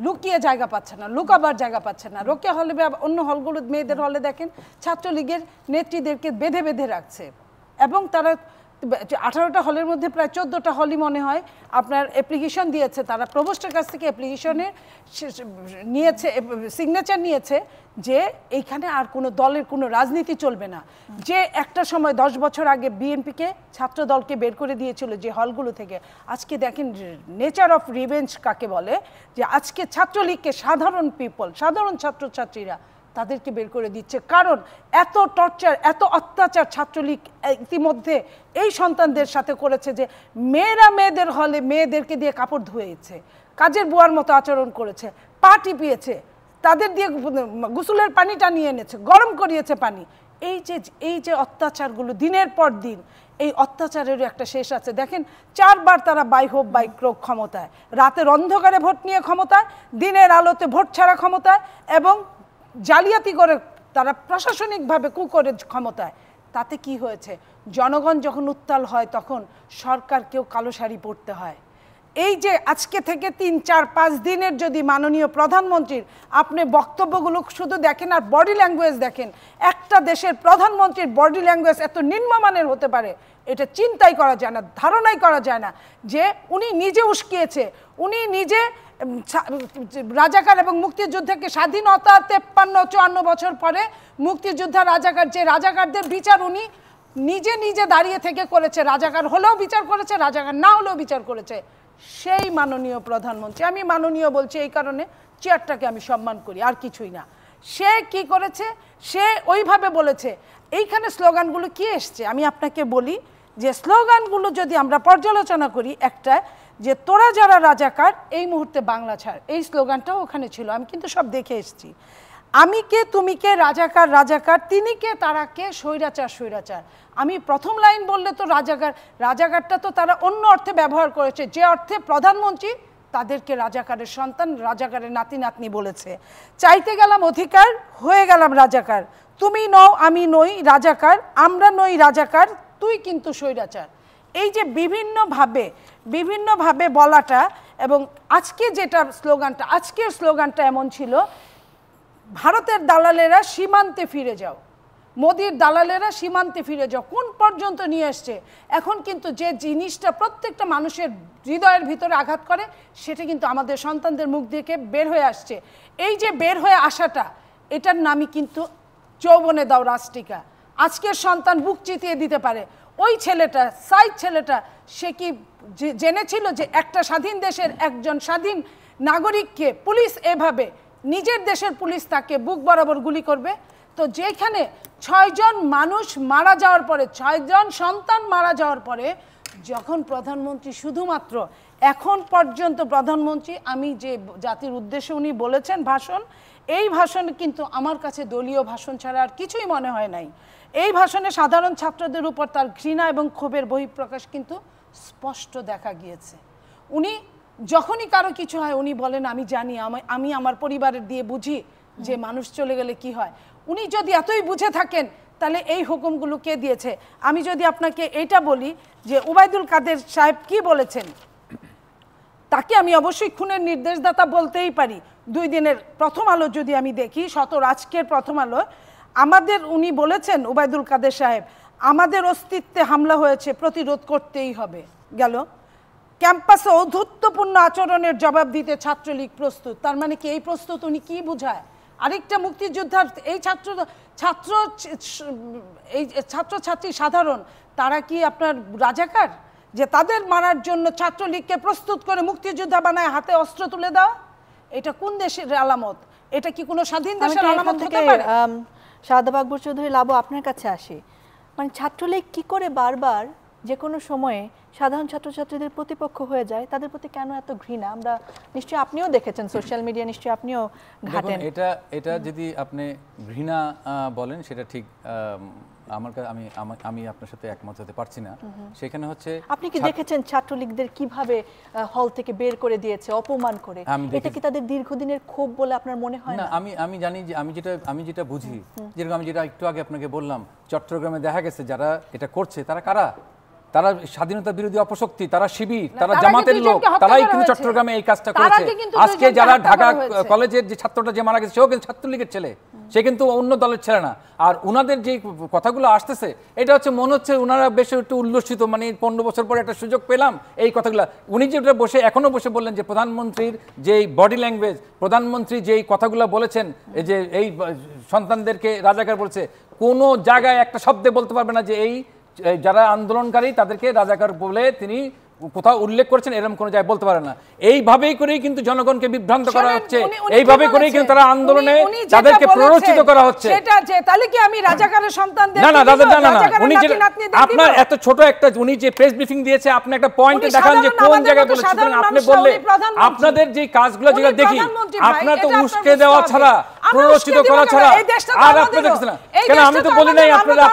লুকিয়ে জায়গা পাচ্ছে না, লুকাবার জায়গা পাচ্ছে না। রোকেয়া হলে বা অন্য হলগুলো মেয়েদের হলে দেখেন ছাত্রলীগের নেত্রীদেরকে বেঁধে বেঁধে রাখছে, এবং তারা 18টা হলের মধ্যে প্রায় 14টা হলই মনে হয় আপনার অ্যাপ্লিকেশন দিয়েছে, তারা প্রভোস্টের কাছ থেকে অ্যাপ্লিকেশনে নিয়েছে, সিগনেচার নিয়েছে যে এইখানে আর কোনো দলের কোনো রাজনীতি চলবে না। যে একটা সময় 10 বছর আগে বিএনপিকে ছাত্র দলকে বের করে দিয়েছিল যে হলগুলো থেকে, আজকে দেখেন নেচার অফ রিভেঞ্জ কাকে বলে, যে আজকে ছাত্রলীগকে সাধারণ পিপল, সাধারণ ছাত্রছাত্রীরা তাদেরকে বের করে দিচ্ছে। কারণ এত টর্চার, এত অত্যাচার ছাত্রলীগ ইতিমধ্যে এই সন্তানদের সাথে করেছে যে মেয়েরা মেয়েদের হলে মেয়েদেরকে দিয়ে কাপড় ধুয়েছে, কাজের বুয়ার মতো আচরণ করেছে, পা টিপিয়েছে, তাদের দিয়ে গোসলের পানিটা নিয়ে এনেছে, গরম করিয়েছে পানি। এই যে অত্যাচারগুলো দিনের পর দিন, এই অত্যাচারেরও একটা শেষ আছে। দেখেন 4 বার তারা বাই হোপ বাই ক্রোক ক্ষমতায়, রাতের অন্ধকারে ভোট নিয়ে ক্ষমতায়, দিনের আলোতে ভোট ছাড়া ক্ষমতায়, এবং জালিয়াতি করে তারা প্রশাসনিকভাবে কু করে ক্ষমতায়। তাতে কি হয়েছে, জনগণ যখন উত্তাল হয় তখন সরকারকেও কালো শাড়ি পরতে হয়। এই যে আজকে থেকে 3, 4, 5 দিনের যদি মাননীয় প্রধানমন্ত্রীর আপনি বক্তব্যগুলো শুধু দেখেন আর বডি ল্যাঙ্গুয়েজ দেখেন, একটা দেশের প্রধানমন্ত্রীর বডি ল্যাঙ্গুয়েজ এত নিম্নমানের হতে পারে এটা চিন্তাই করা যায় না, ধারণাই করা যায় না। যে উনি নিজে উস্কিয়েছে, উনি নিজে রাজাকার এবং মুক্তিযুদ্ধকে স্বাধীনতা 53-54 বছর পরে মুক্তিযোদ্ধা রাজাকার, যে রাজাকারদের বিচার উনি নিজে নিজে দাঁড়িয়ে থেকে করেছে, রাজাকার হলেও বিচার করেছে, রাজাকার না হলেও বিচার করেছে। সেই মাননীয় প্রধানমন্ত্রী, আমি মাননীয় বলছি এই কারণে চেয়ারটাকে আমি সম্মান করি, আর কিছুই না। সে কি করেছে, সে ওইভাবে বলেছে। এইখানে স্লোগানগুলো কি এসছে আমি আপনাকে বলি, যে স্লোগানগুলো যদি আমরা পর্যালোচনা করি, একটা যে তোরা যারা রাজাকার এই মুহূর্তে বাংলা ছাড়, এই স্লোগানটাও ওখানে ছিল, আমি কিন্তু সব দেখে এসেছি। আমি কে তুমি কে, রাজাকার রাজাকার, তিনি কে তারা কে, স্বৈরাচার স্বৈরাচার। আমি প্রথম লাইন বললে তো রাজাকার, রাজাকারটা তো তারা অন্য অর্থে ব্যবহার করেছে, যে অর্থে প্রধানমন্ত্রী তাদেরকে রাজাকারের সন্তান, রাজাকারের নাতি নাতনি বলেছে। চাইতে গেলাম অধিকার, হয়ে গেলাম রাজাকার, তুমি নও আমি নই রাজাকার, আমরা নই রাজাকার, তুই কিন্তু স্বৈরাচার। এই যে বিভিন্নভাবে বলাটা, এবং আজকে যেটা স্লোগানটা, আজকের স্লোগানটা এমন ছিল, ভারতের দালালেরা সীমান্তে ফিরে যাও, মোদির দালালেরা সীমান্তে ফিরে যাও, কোন পর্যন্ত নিয়ে এসছে। এখন কিন্তু যে জিনিসটা প্রত্যেকটা মানুষের হৃদয়ের ভিতরে আঘাত করে, সেটা কিন্তু আমাদের সন্তানদের মুখ থেকে বের হয়ে আসছে। এই যে বের হয়ে আসাটা, এটার নামই কিন্তু যৌবনে দাও রাষ্ট্রিকা। আজকের সন্তান বুক চিতিয়ে দিতে পারে। ওই ছেলেটা, সাইদ ছেলেটা, সে কি জেনেছিল যে একটা স্বাধীন দেশের একজন স্বাধীন নাগরিককে পুলিশ এভাবে, নিজের দেশের পুলিশ তাকে বুক বরাবর গুলি করবে? তো যেখানে 6 জন মানুষ মারা যাওয়ার পরে, 6 জন সন্তান মারা যাওয়ার পরে, যখন প্রধানমন্ত্রী শুধুমাত্র এখন পর্যন্ত প্রধানমন্ত্রী, আমি যে জাতির উদ্দেশ্যে উনি বলেছেন ভাষণ, এই ভাষণ কিন্তু আমার কাছে দলীয় ভাষণ ছাড়া আর কিছুই মনে হয় নাই। এই ভাষণে সাধারণ ছাত্রদের উপর তার ঘৃণা এবং ক্ষোভের বহিঃপ্রকাশ কিন্তু স্পষ্ট দেখা গিয়েছে। উনি যখনই কারো কিছু হয় উনি বলেন আমি জানি, আমি আমার পরিবারের দিয়ে বুঝি যে মানুষ চলে গেলে কি হয়। উনি যদি এতই বুঝে থাকেন তাহলে এই হুকুমগুলো কে দিয়েছে? আমি যদি আপনাকে এটা বলি যে উবাইদুল কাদের সাহেব কি বলেছেন, তাকে আমি অবশ্যই খুনের নির্দেশদাতা বলতেই পারি। 2 দিনের প্রথম আলো যদি আমি দেখি, আজকের প্রথম আলো, আমাদের উনি বলেছেন উবাইদুল কাদের সাহেব, আমাদের অস্তিত্বে হামলা হয়েছে, প্রতিরোধ করতেই হবে। গেল ক্যাম্পাসে ঔদ্ধত্যপূর্ণ আচরণের জবাব দিতে ছাত্রলীগ প্রস্তুত। তার মানে কি এই প্রস্তুত উনি কি বুঝায়? আরেকটা মুক্তিযোদ্ধার এই ছাত্রছাত্রী সাধারণ, তারা কি আপনার রাজাকার যে তাদের মারার জন্য ছাত্রলীগকে প্রস্তুত করে মুক্তিযোদ্ধা বানায় হাতে অস্ত্র তুলে দেওয়া? এটা কোন দেশের আলামত? এটা কি কোনো স্বাধীন দেশের আলামত হতে পারে? শাহাদাব আকবর চৌধুরী লাবু, আপনার কাছে আসি। মানে ছাত্রলীগ কি করে বারবার যে কোনো সময়ে সাধারণ ছাত্রছাত্রীদের প্রতিপক্ষ হয়ে যায়, তাদের প্রতি কেন এত ঘৃণা? আমরা নিশ্চয়ই, আপনিও দেখেছেন সোশ্যাল মিডিয়া, নিশ্চয়ই আপনিও ঘাটেন। এটা যদি আপনি ঘৃণা বলেন সেটা ঠিক, আমার আমি আপনার সাথে একমত হতে পারছি না। সেখানে হচ্ছে আপনি কি দেখেছেন ছাত্রলীগদের কিভাবে হল থেকে বের করে দিয়েছে, অপমান করে? এটা কি তাদের দীর্ঘদিনের ক্ষোভ বলে আপনার মনে হয় না? আমি জানি যে আমি যেটা বুঝি, যেরকম আমি যেটা একটু আগে আপনাকে বললাম, চট্টগ্রামে দেখা গেছে যারা এটা করছে তারা কারা? তারা স্বাধীনতা বিরোধী অপশক্তি, তারা শিবির, তারা জামাতের লোক, তারাই কিন্তু চট্টগ্রামে এই কাজটা করেছে। আজকে যারা ঢাকা কলেজের যে ছাত্রটা যে মারা গেছে সেও কিন্তু ছাত্রলীগের ছেলে, সে কিন্তু অন্য দলের ছেলে না। আর উনাদের যে কথাগুলো আসতেছে এটা হচ্ছে মনে হচ্ছে উনারা বেশ একটু উল্লসিত, মানে 15 বছর পরে একটা সুযোগ পেলাম এই কথাগুলো। উনি যেটা বসে এখনো বসে বললেন যে প্রধানমন্ত্রীর যেই বডি ল্যাঙ্গুয়েজ, প্রধানমন্ত্রী যেই কথাগুলো বলেছেন, এই যে এই সন্তানদেরকে রাজাকার বলছে, কোনো জায়গায় একটা শব্দে বলতে পারবে না যে এই যারা আন্দোলনকারী তাদেরকে রাজাকার বলে তিনি কোথাও উল্লেখ করেছেন, এরকম কোনো জায়গায় বলতে পারে না। এইভাবেই করেই কিন্তু জনগণকে বিভ্রান্ত করা হচ্ছে, এইভাবে করেই কিন্তু তারা আন্দোলনে তাদেরকে প্ররোচিত করা হচ্ছে। সেটা যে তাহলে কি আমি রাজাকারের সন্তানদের না না দাদা, না না, উনি যে আপনার এত ছোট একটা উনি যে প্রেস ব্রিফিং দিয়েছে, আপনি একটা পয়েন্টে দেখান যে কোন জায়গায় বলেছেন। আপনি বললে আপনাদের যে কাজগুলো যেগুলো দেখি, আপনার তো উস্কে দেওয়া ছাড়া, প্ররোচিত করা ছাড়া আর আপনি দেখছেন না কেন? আমি তো বলি নাই আপনারা,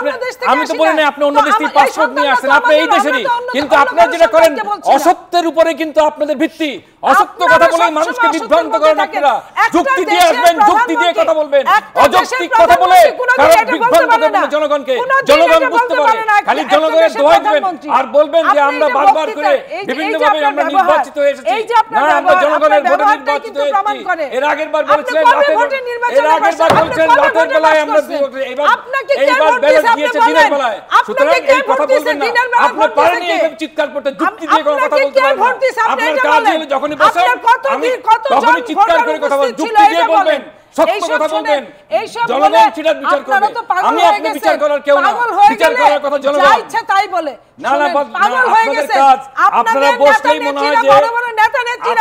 আমি তো বলি নাই আপনি অন্য দেশ থেকে পাসপোর্ট নিয়ে আসছেন, আপনি এই দেশেরই। কিন্তু আপনারা যেটা করেন অসত্যের উপরে কিন্তু আপনাদের ভিত্তি, অসত্য কথা বলে মানুষকে বিভ্রান্ত করেন আপনারা। যুক্তি দিয়ে আসবেন, যুক্তি দিয়ে কথা বলবেন, অযৌক্তিক কথা বলে কারণ বিভ্রান্ত করবেন জনগণকে, জনগণ বুঝতে পারে। খালি জনগণের দোহাই দিবেন আর বলবেন যে আমরা বারবার করে বিভিন্নভাবে আমরা নির্বাচিত হয়ে এসেছি। না, আমরা জনগণের ভোটে নির্বাচিত হয়েছি। এর আগের বার বলেছিলেন রাতের বেলায় আমরা, এইবার ব্যালট দিয়েছে দিনের বেলায়। সুতরাং এই কথা বলবেন না, আপনি পারেন এইভাবে চিৎকার করতে, যুক্তি দিয়ে কোনো কথা বলতে পারেন না। আপনার কাজ হলো যখনই বসেন আমি তখনই চিৎকার করে কথা বলবেন, যুক্তি দিয়ে বলবেন, সত্য কথা বলবেন। জনগণ সেটা বিচার করবে, আমি আপনি বিচার করার কেউ না। বিচার করার কথা জনগণ, যা ইচ্ছা তাই বলে। না না, আপনাদের কাজ আপনারা বসলেই মনে হয় যে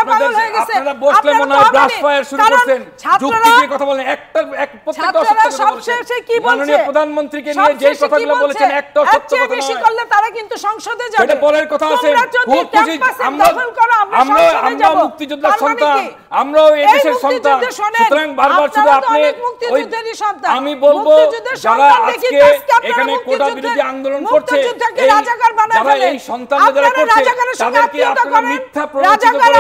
আপনারা বসলে মনে হয় ব্রাশ ফায়ার শুরু করছেন, যুক্তি দিয়ে কথা বলেন। একটা প্রত্যেকটা সত্য কথা বলছেন। মাননীয় প্রধানমন্ত্রীকে নিয়ে যে কথাগুলো বলেছেন একটা সত্য কথা নয়। বেশি করলে তারা কিন্তু সংসদে যাবে, এটা বলার কথা আছে। খুব খুশি আমরা মুক্তিযোদ্ধার সন্তান, আমরাও এই দেশের সন্তান। সুতরাং বারবার শুধু আপনি আমি বলবো যারা আজকে এখানে কোটা বিরোধী আন্দোলন করছে, যারা এই সন্তানরা যারা করছে তাদেরকে আপনারা মিথ্যা প্ররোচিত করে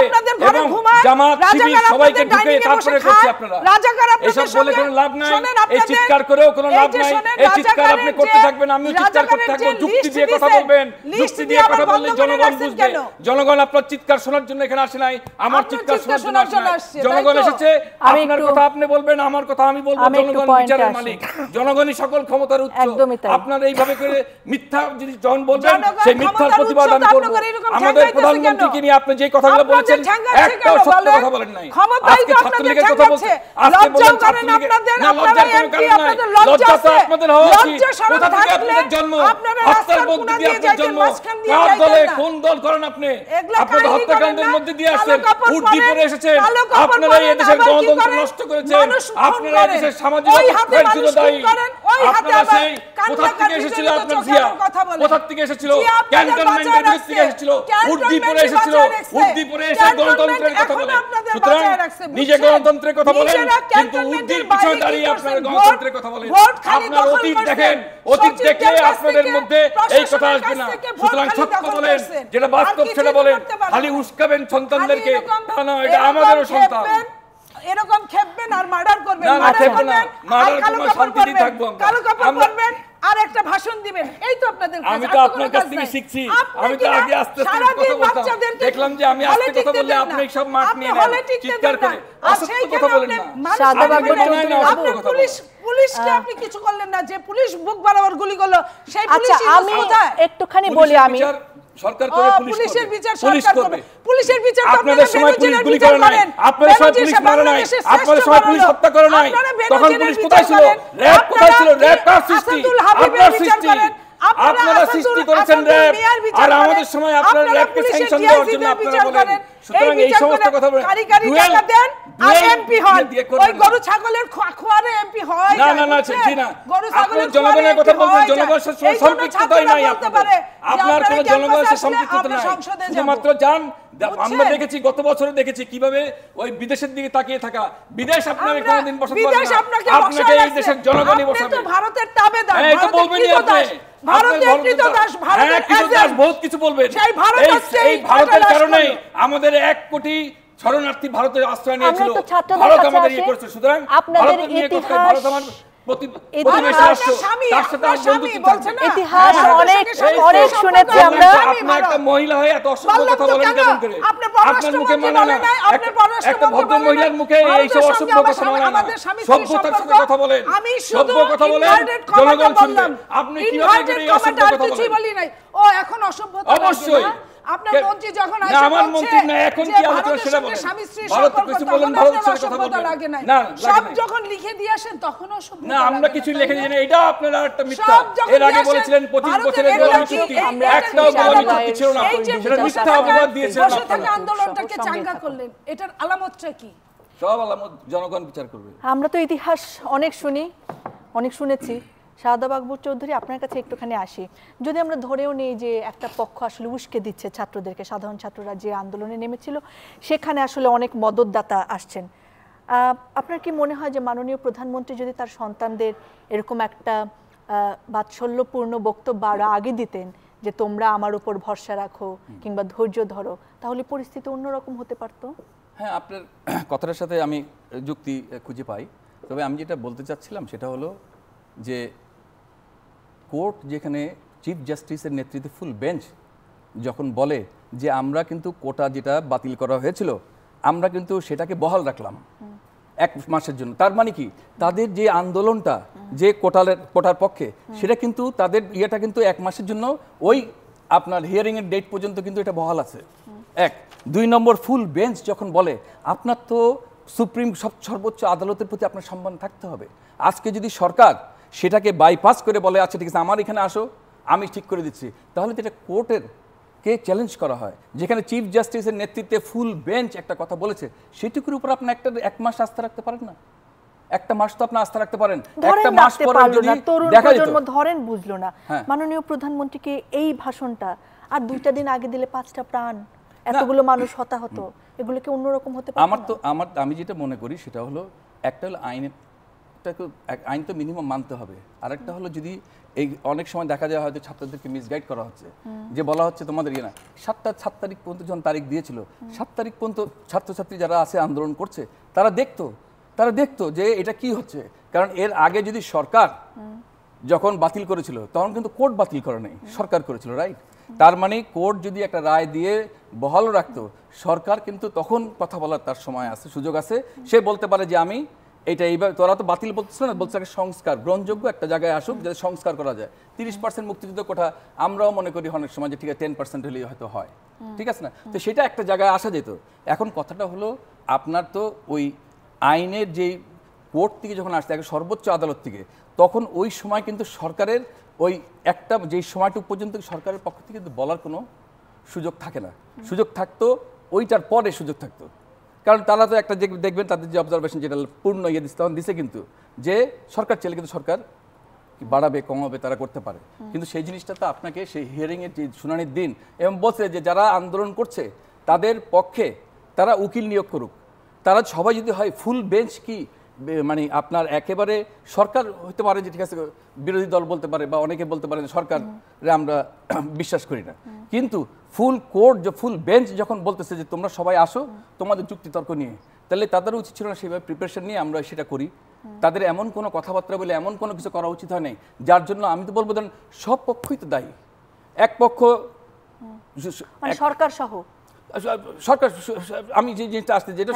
এবং জামাত শিবির সবাইকে ঢুকে তারপরে করছে আপনারা। এসব বলে কোনো লাভ নাই, এই চিৎকার করেও কোনো লাভ নাই। এই চিৎকার আপনি করতে থাকবেন, আমিও চিৎকার করতে থাকবো। যুক্তি দিয়ে কথা বলবেন, যুক্তি দিয়ে কথা বললে জনগণ বুঝবে। জনগণ আপনার চিৎকার শোনার জন্য এখানে আসে নাই, আমার চিৎকার শোনার জন্য আসে নাই। জনগণ এসেছে, আপনার কথা আপনি বলবেন, আমার কথা আমি বলবো। জনগণ বিচারের মালিক, জনগণই সকল ক্ষমতার উৎস। আপনারা এইভাবে করে মিথ্যা যদি যখন বলবেন, সেই মিথ্যার প্রতিবাদ আমি করব। আমাদের প্রধানমন্ত্রীকে নিয়ে আপনি যে কথাগুলো বলেছেন একটাও সত্য কথা বলেন নাই। আজকে ছাত্রলীগের কথা বলছে, আজকে বলেন ছাত্রলীগের না, লজ্জার কোনো কারণ নাই। লজ্জা তো আপনাদের হওয়া উচিত। কোথা থেকে আপনাদের জন্ম? হত্যার মধ্যে দিয়ে আপনার জন্ম। কার দলে কোন দল করেন আপনি? আপনারা হত্যাকাণ্ডের মধ্যে দিয়ে আসছেন, উর্দি পরে এসেছেন। আপনারা এই দেশের গণতন্ত্র নষ্ট করেছেন, আপনারা এই দেশের সামাজিক অপরাধের জন্য দায়ী। আপনারা সেই কোথা থেকে এসেছিল আপনার জিয়া? কোথা থেকে এসেছিল? ক্যান্টনমেন্টের ভিতর থেকে এসেছিল, উর্দি পরে এসেছিল, উর্দি পরে এসে গণতন্ত্রের কথা বলেন। সুতরাং নিজে গণতন্ত্রের কথা বলেন, কিন্তু উর্দির পিছনে দাঁড়িয়ে আপনারা গণতন্ত্রের কথা বলেন। আপনার অতীত দেখেন, অতীত দেখলে আপনাদের মধ্যে এই কথা আসবে না। সুতরাং সত্য বলেন, যেটা বাস্তব সেটা বলেন। খালি উস্কাবেন সন্তানদেরকে, না না, এটা আমাদেরও সন্তান। এরকম খেপবেন আর মার্ডার করবেন, মার্ডার কোনো শান্তি থাকবো আমরা। আর একটা ভাষণ দিবেন, এই তো আপনাদের কাজ। আমি তো আপনার কাছ থেকে শিখছি, আমি তো আগে আস্তে আস্তে কথা বলতাম, দেখলাম যে আমি আস্তে কথা বললে আপনি সব মাঠ নিয়ে নেন, চিৎকার করে অসত্য কথা বলেন না। আপনি পুলিশকে আপনি কিছু করলেন না, যে পুলিশ বুক বরাবর গুলি করলো সেই পুলিশ। আমি একটুখানি বলি, আমি সরকার করে পুলিশের বিচার সরকার করবে। পুলিশের বিচার আপনাদের সময় পুলিশ গুলি করে নাই, আপনাদের সময় পুলিশ মারে নাই, আপনাদের সময় পুলিশ হত্যা করে নাই। তখন পুলিশ কোথায় ছিল? র‍্যাব কোথায় ছিল? র‍্যাব কার সৃষ্টি? আপনার সৃষ্টি। আপনারা সৃষ্টি করেছেন র‍্যাব, আর আমাদের সময় আপনারা র‍্যাবকে স্যাংশন দেওয়ার জন্য আপনারা বলেন। সুতরাং এই সমস্ত কথা বলেন, কারিগরি টাকা দেন আর এমপি হন। ওই গরু ছাগলের খোয়ারে এমপি হয় না। না না, জি না, আপনি জনগণের কথা বলবেন, জনগণের সাথে সম্পৃক্ততাই নাই আপনাদের। আপনার কোনো জনগণের সাথে সম্পৃক্ততা নাই। শুধুমাত্র যান, আমরা দেখেছি গত বছরে দেখেছি কিভাবে ওই বিদেশের দিকে তাকিয়ে থাকা। বিদেশ আপনাকে কোনোদিন বসাতে পারবে না, আপনাকে এই দেশের জনগণই বসাবে। আপনি তো ভারতের তাবেদার, এই তো বলবেনই আপনি। ভারতের কৃতদাস, ভারতের কৃতদাস বহুত কিছু বলবেন। এই ভারতের কারণে আমাদের 1 কোটি শরণার্থী ভারতের আশ্রয় নিয়েছিল, ভারত আমাদের ইয়ে করেছে। সুতরাং আপনাদের ইতিহাস ইতিহাস অনেক অনেক শুনেছি আমরা। আপনি একটা মহিলা হয়ে এত অসভ্য কথা বলেন কেমন করে? আপনার মুখে মানে না, একটা ভদ্র মহিলার মুখে এই সব অসভ্য কথা বলেন না, সভ্যতার সাথে কথা বলেন, সভ্য কথা বলেন, জনগণ শুনবে। আপনি কিভাবে এই অসভ্য কথা বলেন? ও এখন অসভ্যতা অবশ্যই আপনার মন্ত্রী যখন না, আমার মন্ত্রী না, এখন কি আলোচনা সেটা বলেন। ভারত কিছু বলেন, ভারতের সাথে কথা বলবেন না, সব যখন লিখে দিয়ে আসেন তখন অসভ্যতা না, আমরা কিছু লিখে দিই না, এটা আপনারা একটা মিথ্যা। এর আগে বলেছিলেন 25 বছরের গোলামি চুক্তি, একটাও গোলামি চুক্তি ছিল না, সেটা মিথ্যা অপবাদ দিয়েছিলেন আপনারা। আন্দোলনটাকে চাঙ্গা করলেন, এটার আলামতটা কি? সব আলামত জনগণ বিচার করবে। আমরা তো ইতিহাস অনেক শুনি, অনেক শুনেছি। শাহাদা বাকবুর চৌধুরী, আপনার কাছে একটুখানি আসি। যদি আমরা ধরেও নেই যে একটা পক্ষ আসলে উস্কে দিচ্ছে ছাত্রদেরকে, সাধারণ ছাত্ররা যে আন্দোলনে নেমেছিল সেখানে আসলে অনেক মদতদাতা আসছেন, আপনার কি মনে হয় যে মাননীয় প্রধানমন্ত্রী যদি তার সন্তানদের এরকম একটা বাৎসল্যপূর্ণ বক্তব্য আরো আগে দিতেন যে তোমরা আমার উপর ভরসা রাখো কিংবা ধৈর্য ধরো, তাহলে পরিস্থিতি অন্যরকম হতে পারতো? হ্যাঁ, আপনার কথাটার সাথে আমি যুক্তি খুঁজে পাই। তবে আমি যেটা বলতে চাচ্ছিলাম সেটা হলো যে কোর্ট যেখানে চিফ জাস্টিসের নেতৃত্বে ফুল বেঞ্চ যখন বলে যে আমরা কিন্তু কোটা যেটা বাতিল করা হয়েছিল আমরা কিন্তু সেটাকে বহাল রাখলাম 1 মাসের জন্য, তার মানে কি তাদের যে আন্দোলনটা যে কোটার পক্ষে সেটা কিন্তু তাদের ইয়েটা কিন্তু 1 মাসের জন্য ওই আপনার হিয়ারিংয়ের ডেট পর্যন্ত কিন্তু এটা বহাল আছে। 1 2 নম্বর ফুল বেঞ্চ যখন বলে আপনার তো সুপ্রিম সর্বোচ্চ আদালতের প্রতি আপনার সম্মান থাকতে হবে। আজকে যদি সরকার সেটাকে বাইপাস করে বলে আচ্ছা ঠিক আছে আমার এখানে আসো আমি ঠিক করে দিচ্ছি, তাহলে তো এটা কোর্টের কে চ্যালেঞ্জ করা হয়। যেখানে চিফ জাস্টিসের নেতৃত্বে ফুল বেঞ্চ একটা কথা বলেছে সেটুকুর উপর আপনি 1 মাস আস্থা রাখতে পারেন না? 1 মাস তো আপনি আস্থা রাখতে পারেন, 1 মাস পরে যদি দেখা যেত ধরেন বুঝলো না মাননীয় প্রধানমন্ত্রীকে এই ভাষণটা আর 2টা দিন আগে দিলে 5টা প্রাণ, এতগুলো মানুষ হতাহত, এগুলো কি অন্যরকম হতে পারে? আমি যেটা মনে করি সেটা হলো একটা হলো আইন তো মিনিমাম মানতে হবে, আর একটা হলো যদি এই অনেক সময় দেখা যায় হয়তো ছাত্রদেরকে মিসগাইড করা হচ্ছে, যে বলা হচ্ছে তোমাদের ইয়ে না 7 তারিখ পর্যন্ত যখন তারিখ দিয়েছিল 7 তারিখ পর্যন্ত ছাত্রছাত্রী যারা আছে আন্দোলন করছে তারা দেখতো যে এটা কি হচ্ছে। কারণ এর আগে যদি সরকার যখন বাতিল করেছিল তখন কিন্তু কোর্ট বাতিল করে নাই, সরকার করেছিল, রাইট? তার মানে কোর্ট যদি একটা রায় দিয়ে বহাল রাখতো সরকার কিন্তু তখন কথা বলার তার সময় আছে, সুযোগ আছে, সে বলতে পারে যে আমি এটা এইবার তোরা তো বাতিল বলছিল না, বলছে সংস্কার গ্রহণযোগ্য একটা জায়গায় আসুক যাতে সংস্কার করা যায়। 30% মুক্তিযুদ্ধ কোটা আমরাও মনে করি অনেক সময় যে ঠিক আছে 10% হলেই হয়তো হয়, ঠিক আছে না? তো সেটা একটা জায়গায় আসা যেত। এখন কথাটা হলো আপনার তো ওই আইনের যেই কোর্ট থেকে যখন আসছে সর্বোচ্চ আদালত থেকে, তখন ওই সময় কিন্তু সরকারের ওই একটা যেই সময়টুকু পর্যন্ত সরকারের পক্ষ থেকে কিন্তু বলার কোনো সুযোগ থাকে না। সুযোগ থাকতো ওইটার পরে সুযোগ থাকতো, কারণ তারা তো একটা দেখবেন তাদের যে অবজারভেশন যেটা পূর্ণ ইয়ে দিচ্ছে তখন দিছে কিন্তু যে সরকার চাইলে কিন্তু সরকার বাড়াবে কমাবে তারা করতে পারে, কিন্তু সেই জিনিসটা তো আপনাকে সেই হিয়ারিংয়ের যে শুনানির দিন এবং বলছে যে যারা আন্দোলন করছে তাদের পক্ষে তারা উকিল নিয়োগ করুক, তারা সবাই যদি হয় ফুল বেঞ্চ কি মানে আপনার একেবারে সরকার হতে পারে যে ঠিক আছে বিরোধী দল বলতে পারে বা অনেকে বলতে পারে সরকারে আমরা বিশ্বাস করি না, কিন্তু ফুল কোর্ট ফুল বেঞ্চ যখন বলতেছে যে তোমরা সবাই আসো তোমাদের যুক্তিতর্ক নিয়ে, তাহলে তাদের উচিত ছিল না সেইভাবে প্রিপারেশন নিয়ে আমরা সেটা করি। তাদের এমন কোনো কথাবার্তা বলে এমন কোনো কিছু করা উচিত হয় নাই যার জন্য আমি তো বলবো ধরেন সব পক্ষই তো দায়ী, এক পক্ষ সরকার সহ সরকার, আমি যে জিনিসটা আসছে যেটা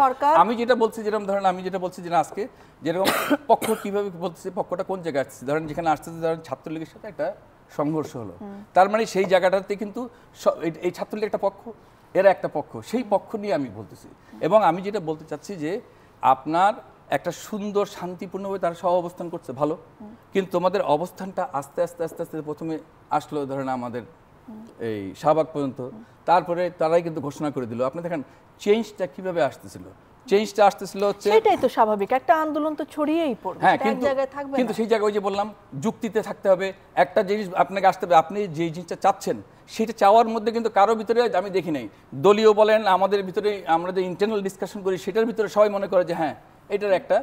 সরকার আমি যেটা বলছি যেরকম ধরেন আমি যেটা বলছি যে আজকে যেরকম পক্ষ কিভাবে বলতেছে পক্ষটা কোন জায়গায় আসছে, ধরেন যেখানে আসতেছে ধরেন ছাত্রলীগের সাথে একটা সংঘর্ষ হলো, তার মানে সেই জায়গাটাতে কিন্তু এই ছাত্রলীগ একটা পক্ষ এরা একটা পক্ষ, সেই পক্ষ নিয়ে আমি বলতেছি। এবং আমি যেটা বলতে চাচ্ছি যে আপনার একটা সুন্দর শান্তিপূর্ণভাবে তারা সহ অবস্থান করছে ভালো, কিন্তু তোমাদের অবস্থানটা আস্তে আস্তে আস্তে আস্তে প্রথমে আসলো ধরেন আমাদের এই শাহবাগ পর্যন্ত, তারপরে তারাই কিন্তু ঘোষণা করে দিল। আপনি দেখেন চেঞ্জটা কিভাবে আসতেছিল, চেঞ্জটা আসতেছিল হচ্ছে সেটাই তো স্বাভাবিক, একটা আন্দোলন তো ছড়িয়েই পড়বে, হ্যাঁ, এক জায়গায় থাকবে না, কিন্তু সেই জায়গায় ওই যে বললাম যুক্তিতে থাকতে হবে, একটা জিনিস আপনাকে আসতে হবে, আপনি যে জিনিসটা চাচ্ছেন সেটা চাওয়ার মধ্যে কিন্তু কারো ভিতরে আমি দেখি নাই, দলীয় বলেন আমাদের ভিতরে আমরা যে ইন্টারনাল ডিসকাশন করি সেটার ভিতরে সবাই মনে করে যে হ্যাঁ এটার একটা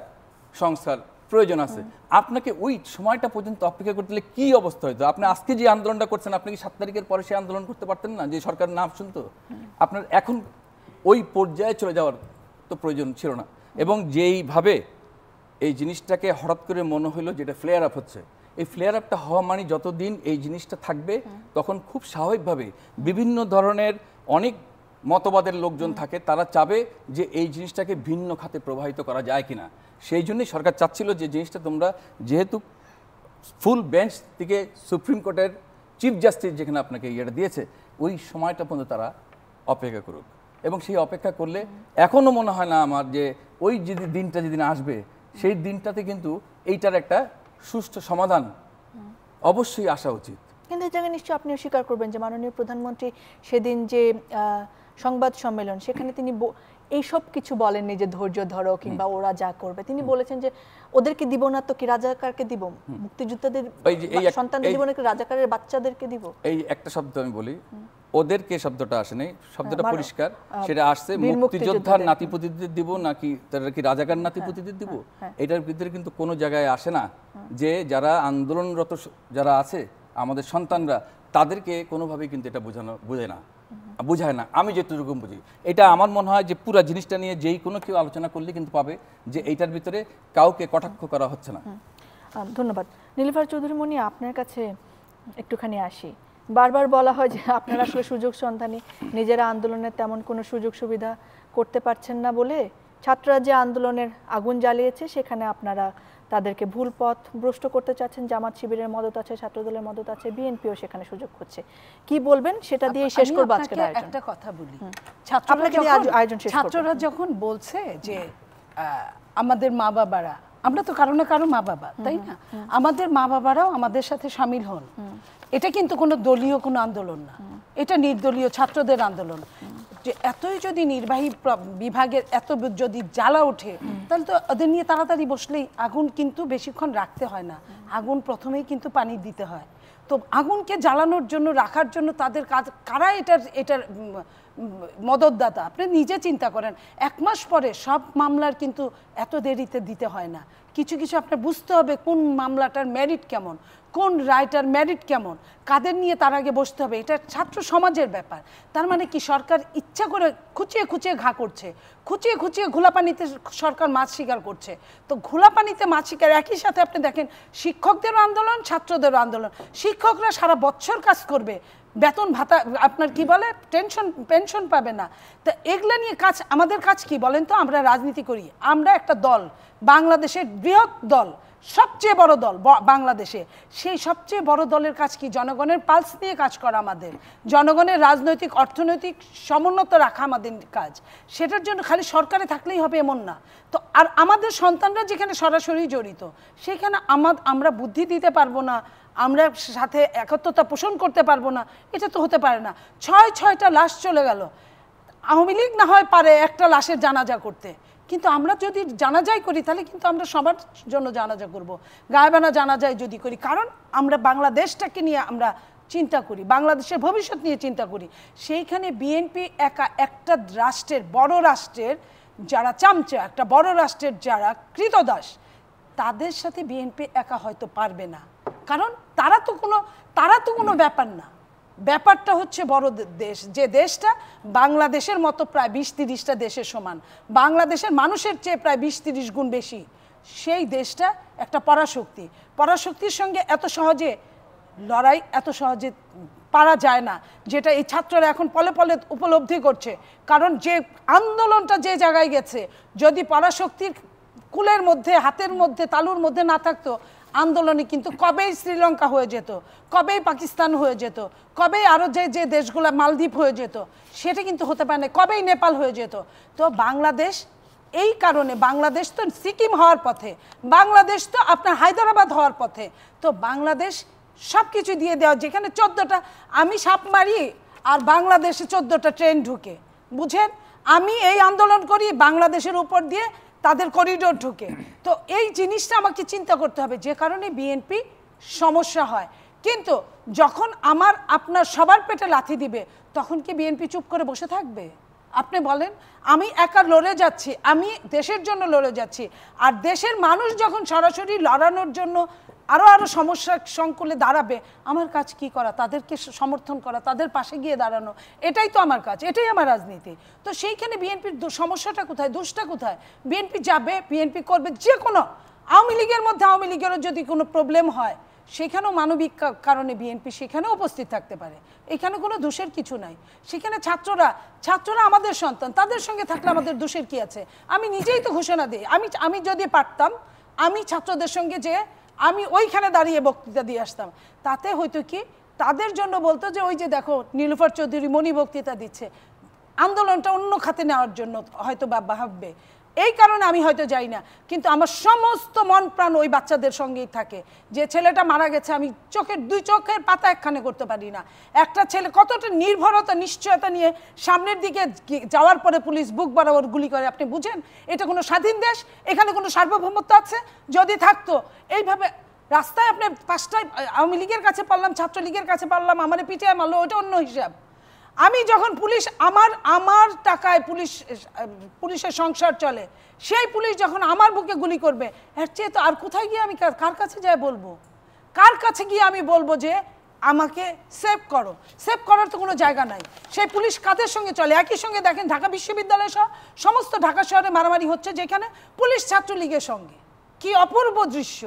সংস্কার প্রয়োজন আছে। আপনাকে ওই সময়টা পর্যন্ত অপেক্ষা করতে হলে কি অবস্থা হইতো? আপনি আজকে যে আন্দোলনটা করছেন আপনি কি 7 তারিখের পরে সেই আন্দোলন করতে পারতেন না যে সরকার নাম শুনতো? আপনার এখন ওই পর্যায়ে চলে যাওয়ার তো প্রয়োজন ছিল না। এবং যেইভাবে এই জিনিসটাকে হঠাৎ করে মনে হলো যেটা ফ্লেয়ার আপ হচ্ছে। এই ফ্লেয়ার আপটা হওয়া মানে যতদিন এই জিনিসটা থাকবে তখন খুব স্বাভাবিকভাবে বিভিন্ন ধরনের অনেক মতবাদের লোকজন থাকে, তারা চাবে যে এই জিনিসটাকে ভিন্ন খাতে প্রবাহিত করা যায় কিনা। সেই জন্যই সরকার চাচ্ছিল যে জিনিসটা তোমরা যেহেতু ফুল বেঞ্চ থেকে সুপ্রিম কোর্টের চিফ জাস্টিস যেখানে আপনাকে ইয়েটা দিয়েছে ওই সময়টা পর্যন্ত তারা অপেক্ষা করুক, এবং সেই অপেক্ষা করলে এখনও মনে হয় না আমার যে ওই দিনটা যেদিন আসবে সেই দিনটাতে কিন্তু এইটার একটা সুষ্ঠু সমাধান অবশ্যই আসা উচিত। কিন্তু এই জায়গায় নিশ্চয়ই আপনিও স্বীকার করবেন যে মাননীয় প্রধানমন্ত্রী সেদিন যে সংবাদ সম্মেলন সেখানে তিনি এই সব কিছু বলেননি যে ধৈর্য ধরো কিংবা ওরা যা করবে, তিনি বলেছেন যে ওদেরকে দিব না তো কি রাজাকারকে দিব, মুক্তিযোদ্ধাদের সন্তানদের দিব নাকি রাজাকারের বাচ্চাদেরকে দিব। এই একটা শব্দ আমি বলি, ওদেরকে শব্দটা আসে নাই, শব্দটা পরিষ্কার, সেটা আসছে মুক্তিযোদ্ধার নাতিপুতিদের দিব নাকি তারা কি রাজাকার নাতিপুতিদের দিব। এটার ভিতরে কিন্তু কোনো জায়গায় আসে না যে যারা আন্দোলনরত যারা আছে আমাদের সন্তানরা তাদেরকে কোনোভাবেই কিন্তু এটা বোঝায় না। আমি যেটুকু বুঝি এটা আমার মনে হয় যে পুরো জিনিসটা নিয়ে যেই কোনো কেউ আলোচনা করলে কিন্তু পাবে যে এইটার ভিতরে কাউকে কটাক্ষ করা হচ্ছে না। ধন্যবাদ। নীলুফার চৌধুরী মনি, আপনার কাছে একটুখানি আসি। বারবার বলা হয় যে আপনারা আসলে সুযোগ সন্ধানী, নিজেরা আন্দোলনের তেমন কোনো সুযোগ সুবিধা করতে পারছেন না বলে ছাত্ররা যে আন্দোলনের আগুন জ্বালিয়েছে সেখানে আপনারা তাদেরকে ভুল পথ ভ্রষ্ট করতে চাচ্ছেন। জামাত শিবিরের মদত আছে, ছাত্রদলের মদত আছে, বিএনপিও সেখানে সুযোগ খুঁজছে। কি বলবেন সেটা দিয়ে শেষ করব আজকের আয়োজন। একটা কথা বলি, ছাত্ররা যখন বলছে যে আমাদের মা বাবারা, আমরা তো কারো না কারো মা বাবা, তাই না, আমাদের মা বাবারাও আমাদের সাথে শামিল হন, এটা কিন্তু কোনো দলীয় কোনো আন্দোলন না, এটা নির্দলীয় ছাত্রদের আন্দোলন। যে এতই যদি নির্বাহী বিভাগের এত যদি জ্বালা ওঠে তাহলে তো ওদের নিয়ে তাড়াতাড়ি বসলেই, আগুন কিন্তু বেশিক্ষণ রাখতে হয় না, আগুন প্রথমেই কিন্তু পানি দিতে হয়। তো আগুনকে জ্বালানোর জন্য রাখার জন্য তাদের কাজ, কারা এটার মদতদাতা আপনি নিজে চিন্তা করেন। 1 মাস পরে সব মামলার কিন্তু এত দেরিতে দিতে হয় না, কিছু কিছু আপনার বুঝতে হবে কোন মামলাটার মেরিট কেমন, কোন রায়টার মেরিট কেমন, কাদের নিয়ে তার আগে বসতে হবে। এটা ছাত্র সমাজের ব্যাপার। তার মানে কি সরকার ইচ্ছা করে খুঁচিয়ে খুঁচিয়ে ঘা করছে, খুঁচিয়ে খুঁচিয়ে ঘোলা পানিতে সরকার মাছ শিকার করছে। তো ঘোলা পানিতে মাছ শিকার, একই সাথে আপনি দেখেন শিক্ষকদেরও আন্দোলন, ছাত্রদেরও আন্দোলন। শিক্ষকরা সারা বছর কাজ করবে, বেতন ভাতা আপনার কি বলে পেনশন পাবে না। তো এগুলা নিয়ে কাজ, আমাদের কাজ কি বলেন তো? আমরা রাজনীতি করি, আমরা একটা দল, বাংলাদেশের বৃহৎ দল, সবচেয়ে বড় দল বাংলাদেশে, সেই সবচেয়ে বড় দলের কাজ কি? জনগণের পালস নিয়ে কাজ করা আমাদের, জনগণের রাজনৈতিক অর্থনৈতিক সমুন্নত রাখা আমাদের কাজ। সেটার জন্য খালি সরকারে থাকলেই হবে এমন না। তো আর আমাদের সন্তানরা যেখানে সরাসরি জড়িত সেখানে আমরা বুদ্ধি দিতে পারবো না, আমরা সাথে একত্রতা পোষণ করতে পারবো না, এটা তো হতে পারে না। 6টা লাশ চলে গেল, আওয়ামী লীগ না হয় পারে একটা লাশের জানাজা করতে, কিন্তু আমরা যদি জানাজাই করি তাহলে কিন্তু আমরা সবার জন্য জানাজা করব, গায়েবানা জানাজাই যদি করি, কারণ আমরা বাংলাদেশটাকে নিয়ে আমরা চিন্তা করি, বাংলাদেশের ভবিষ্যৎ নিয়ে চিন্তা করি। সেইখানে বিএনপি একা একটা রাষ্ট্রের, বড় রাষ্ট্রের যারা চামচা, একটা বড় রাষ্ট্রের যারা কৃতদাস, তাদের সাথে বিএনপি একা হয়তো পারবে না, কারণ তারা তো কোনো ব্যাপার না। ব্যাপারটা হচ্ছে বড় দেশ, যে দেশটা বাংলাদেশের মতো প্রায় 20-30টা দেশের সমান, বাংলাদেশের মানুষের চেয়ে প্রায় 20-30 গুণ বেশি, সেই দেশটা একটা পরাশক্তির সঙ্গে এত সহজে লড়াই এত সহজে পারা যায় না, যেটা এই ছাত্ররা এখন পলে পলে উপলব্ধি করছে। কারণ যে আন্দোলনটা যে জায়গায় গেছে, যদি পরাশক্তির কুলের মধ্যে, হাতের মধ্যে, তালুর মধ্যে না থাকতো, আন্দোলনে কিন্তু কবেই শ্রীলঙ্কা হয়ে যেত, কবেই পাকিস্তান হয়ে যেত, কবেই আরও যে দেশগুলো মালদ্বীপ হয়ে যেত, সেটা কিন্তু হতে পারে না, কবেই নেপাল হয়ে যেত। তো বাংলাদেশ এই কারণে, বাংলাদেশ তো সিকিম হওয়ার পথে, বাংলাদেশ তো আপনার হায়দ্রাবাদ হওয়ার পথে, তো বাংলাদেশ সব কিছু দিয়ে দেওয়া, যেখানে 14টা আমি সাপ মারি আর বাংলাদেশে 14টা ট্রেন ঢুকে, বুঝেন, আমি এই আন্দোলন করি বাংলাদেশের উপর দিয়ে তাদের করিডোর ঢুকে। তো এই জিনিসটা আমাকে চিন্তা করতে হবে, যে কারণে বিএনপি সমস্যা হয়। কিন্তু যখন আপনার সবার পেটে লাথি দিবে, তখন কি বিএনপি চুপ করে বসে থাকবে? আপনি বলেন, আমি একা লড়ে যাচ্ছি, আমি দেশের জন্য লড়ে যাচ্ছি, আর দেশের মানুষ যখন সরাসরি লড়ানোর জন্য আরো সমস্যার সংকুলে দাঁড়াবে, আমার কাজ কি করা? তাদেরকে সমর্থন করা, তাদের পাশে গিয়ে দাঁড়ানো, এটাই তো আমার কাজ, এটাই আমার রাজনীতি। তো সেইখানে বিএনপির সমস্যাটা কোথায়, দোষটা কোথায়? বিএনপি যাবে, বিএনপি করবে, যে কোনো আওয়ামী লীগের মধ্যে আওয়ামী লীগেরও যদি কোনো প্রবলেম হয় সেখানেও মানবিক কারণে বিএনপি সেখানেও উপস্থিত থাকতে পারে, এখানে কোনো দোষের কিছু নাই। সেখানে ছাত্ররা আমাদের সন্তান, তাদের সঙ্গে থাকলে আমাদের দোষের কি আছে? আমি নিজেই তো ঘোষণা দিই, আমি যদি পারতাম আমি ছাত্রদের সঙ্গে যে আমি ওইখানে দাঁড়িয়ে বক্তৃতা দিয়ে আসতাম, তাতে হয়তো কি তাদের জন্য বলতো যে ওই যে দেখো নীলুফার চৌধুরী মনি বক্তৃতা দিচ্ছে, আন্দোলনটা অন্য খাতে নেওয়ার জন্য হয়তো ভাববে, এই কারণে আমি হয়তো যাই না। কিন্তু আমার সমস্ত মন প্রাণ ওই বাচ্চাদের সঙ্গেই থাকে। যে ছেলেটা মারা গেছে আমি দুই চোখের পাতা একখানে করতে পারি না। একটা ছেলে কতটা নির্ভরতা নিশ্চয়তা নিয়ে সামনের দিকে যাওয়ার পরে পুলিশ বুক বরাবর গুলি করে, আপনি বুঝেন এটা কোনো স্বাধীন দেশ? এখানে কোনো সার্বভৌমত্ব আছে? যদি থাকতো এইভাবে রাস্তায় আপনি 5টায় আওয়ামী লীগের কাছে পারলাম, ছাত্রলীগের কাছে পারলাম, আমার পিটিআই মারলো, ওটা অন্য হিসাব। আমি যখন পুলিশ আমার টাকায় পুলিশের সংসার চলে, সেই পুলিশ যখন আমার বুকে গুলি করবে, এর চেয়ে তো আর কোথায় গিয়ে আমি কার কাছে যাই বলবো? কার কাছে গিয়ে আমি বলবো যে আমাকে সেভ করো? সেভ করার তো কোনো জায়গা নাই। সেই পুলিশ কাদের সঙ্গে চলে? একই সঙ্গে দেখেন ঢাকা বিশ্ববিদ্যালয় সহ সমস্ত ঢাকা শহরে মারামারি হচ্ছে, যেখানে পুলিশ ছাত্রলীগের সঙ্গে। কি অপূর্ব দৃশ্য!